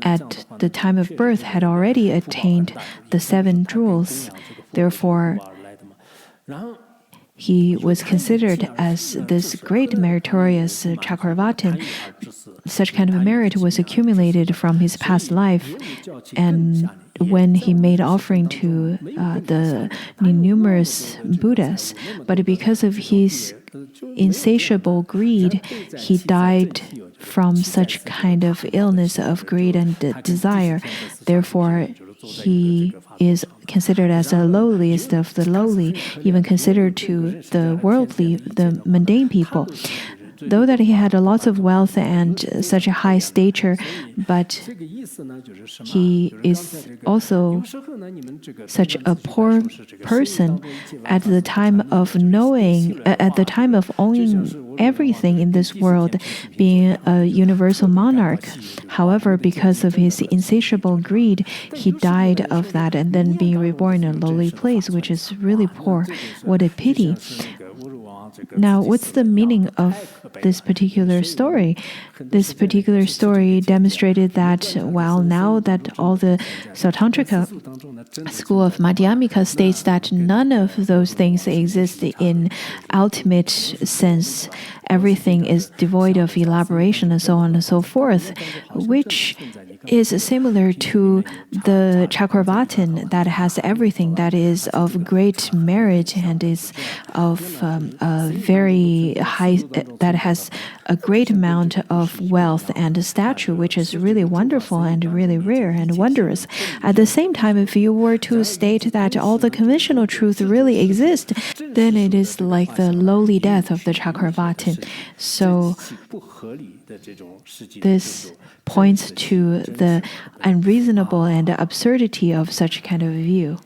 at the time of birth, had already attained the 7 jewels. Therefore, he was considered as this great meritorious Chakravartin. Such kind of merit was accumulated from his past life, and when he made offering to the numerous Buddhas, but because of his insatiable greed, he died from such kind of illness of greed and desire. Therefore, he is considered as the lowliest of the lowly, even considered to the worldly, the mundane people. Though that he had lots of wealth and such a high stature, but he is also such a poor person at the time of owning everything in this world, being a universal monarch. However, because of his insatiable greed, he died of that and then being reborn in a lowly place, which is really poor. What a pity. Now, what's the meaning of this particular story? This particular story demonstrated that, well, now that all the Sautantrika school of Madhyamika states that none of those things exist in ultimate sense, everything is devoid of elaboration and so on and so forth, which is similar to the Chakravartin that has everything, that is of great merit and is of a very high, that has a great amount of wealth and stature, which is really wonderful and really rare and wondrous. At the same time, if you were to state that all the conventional truth really exist, then it is like the lowly death of the Chakravartin. So this points to the unreasonable and absurdity of such kind of view.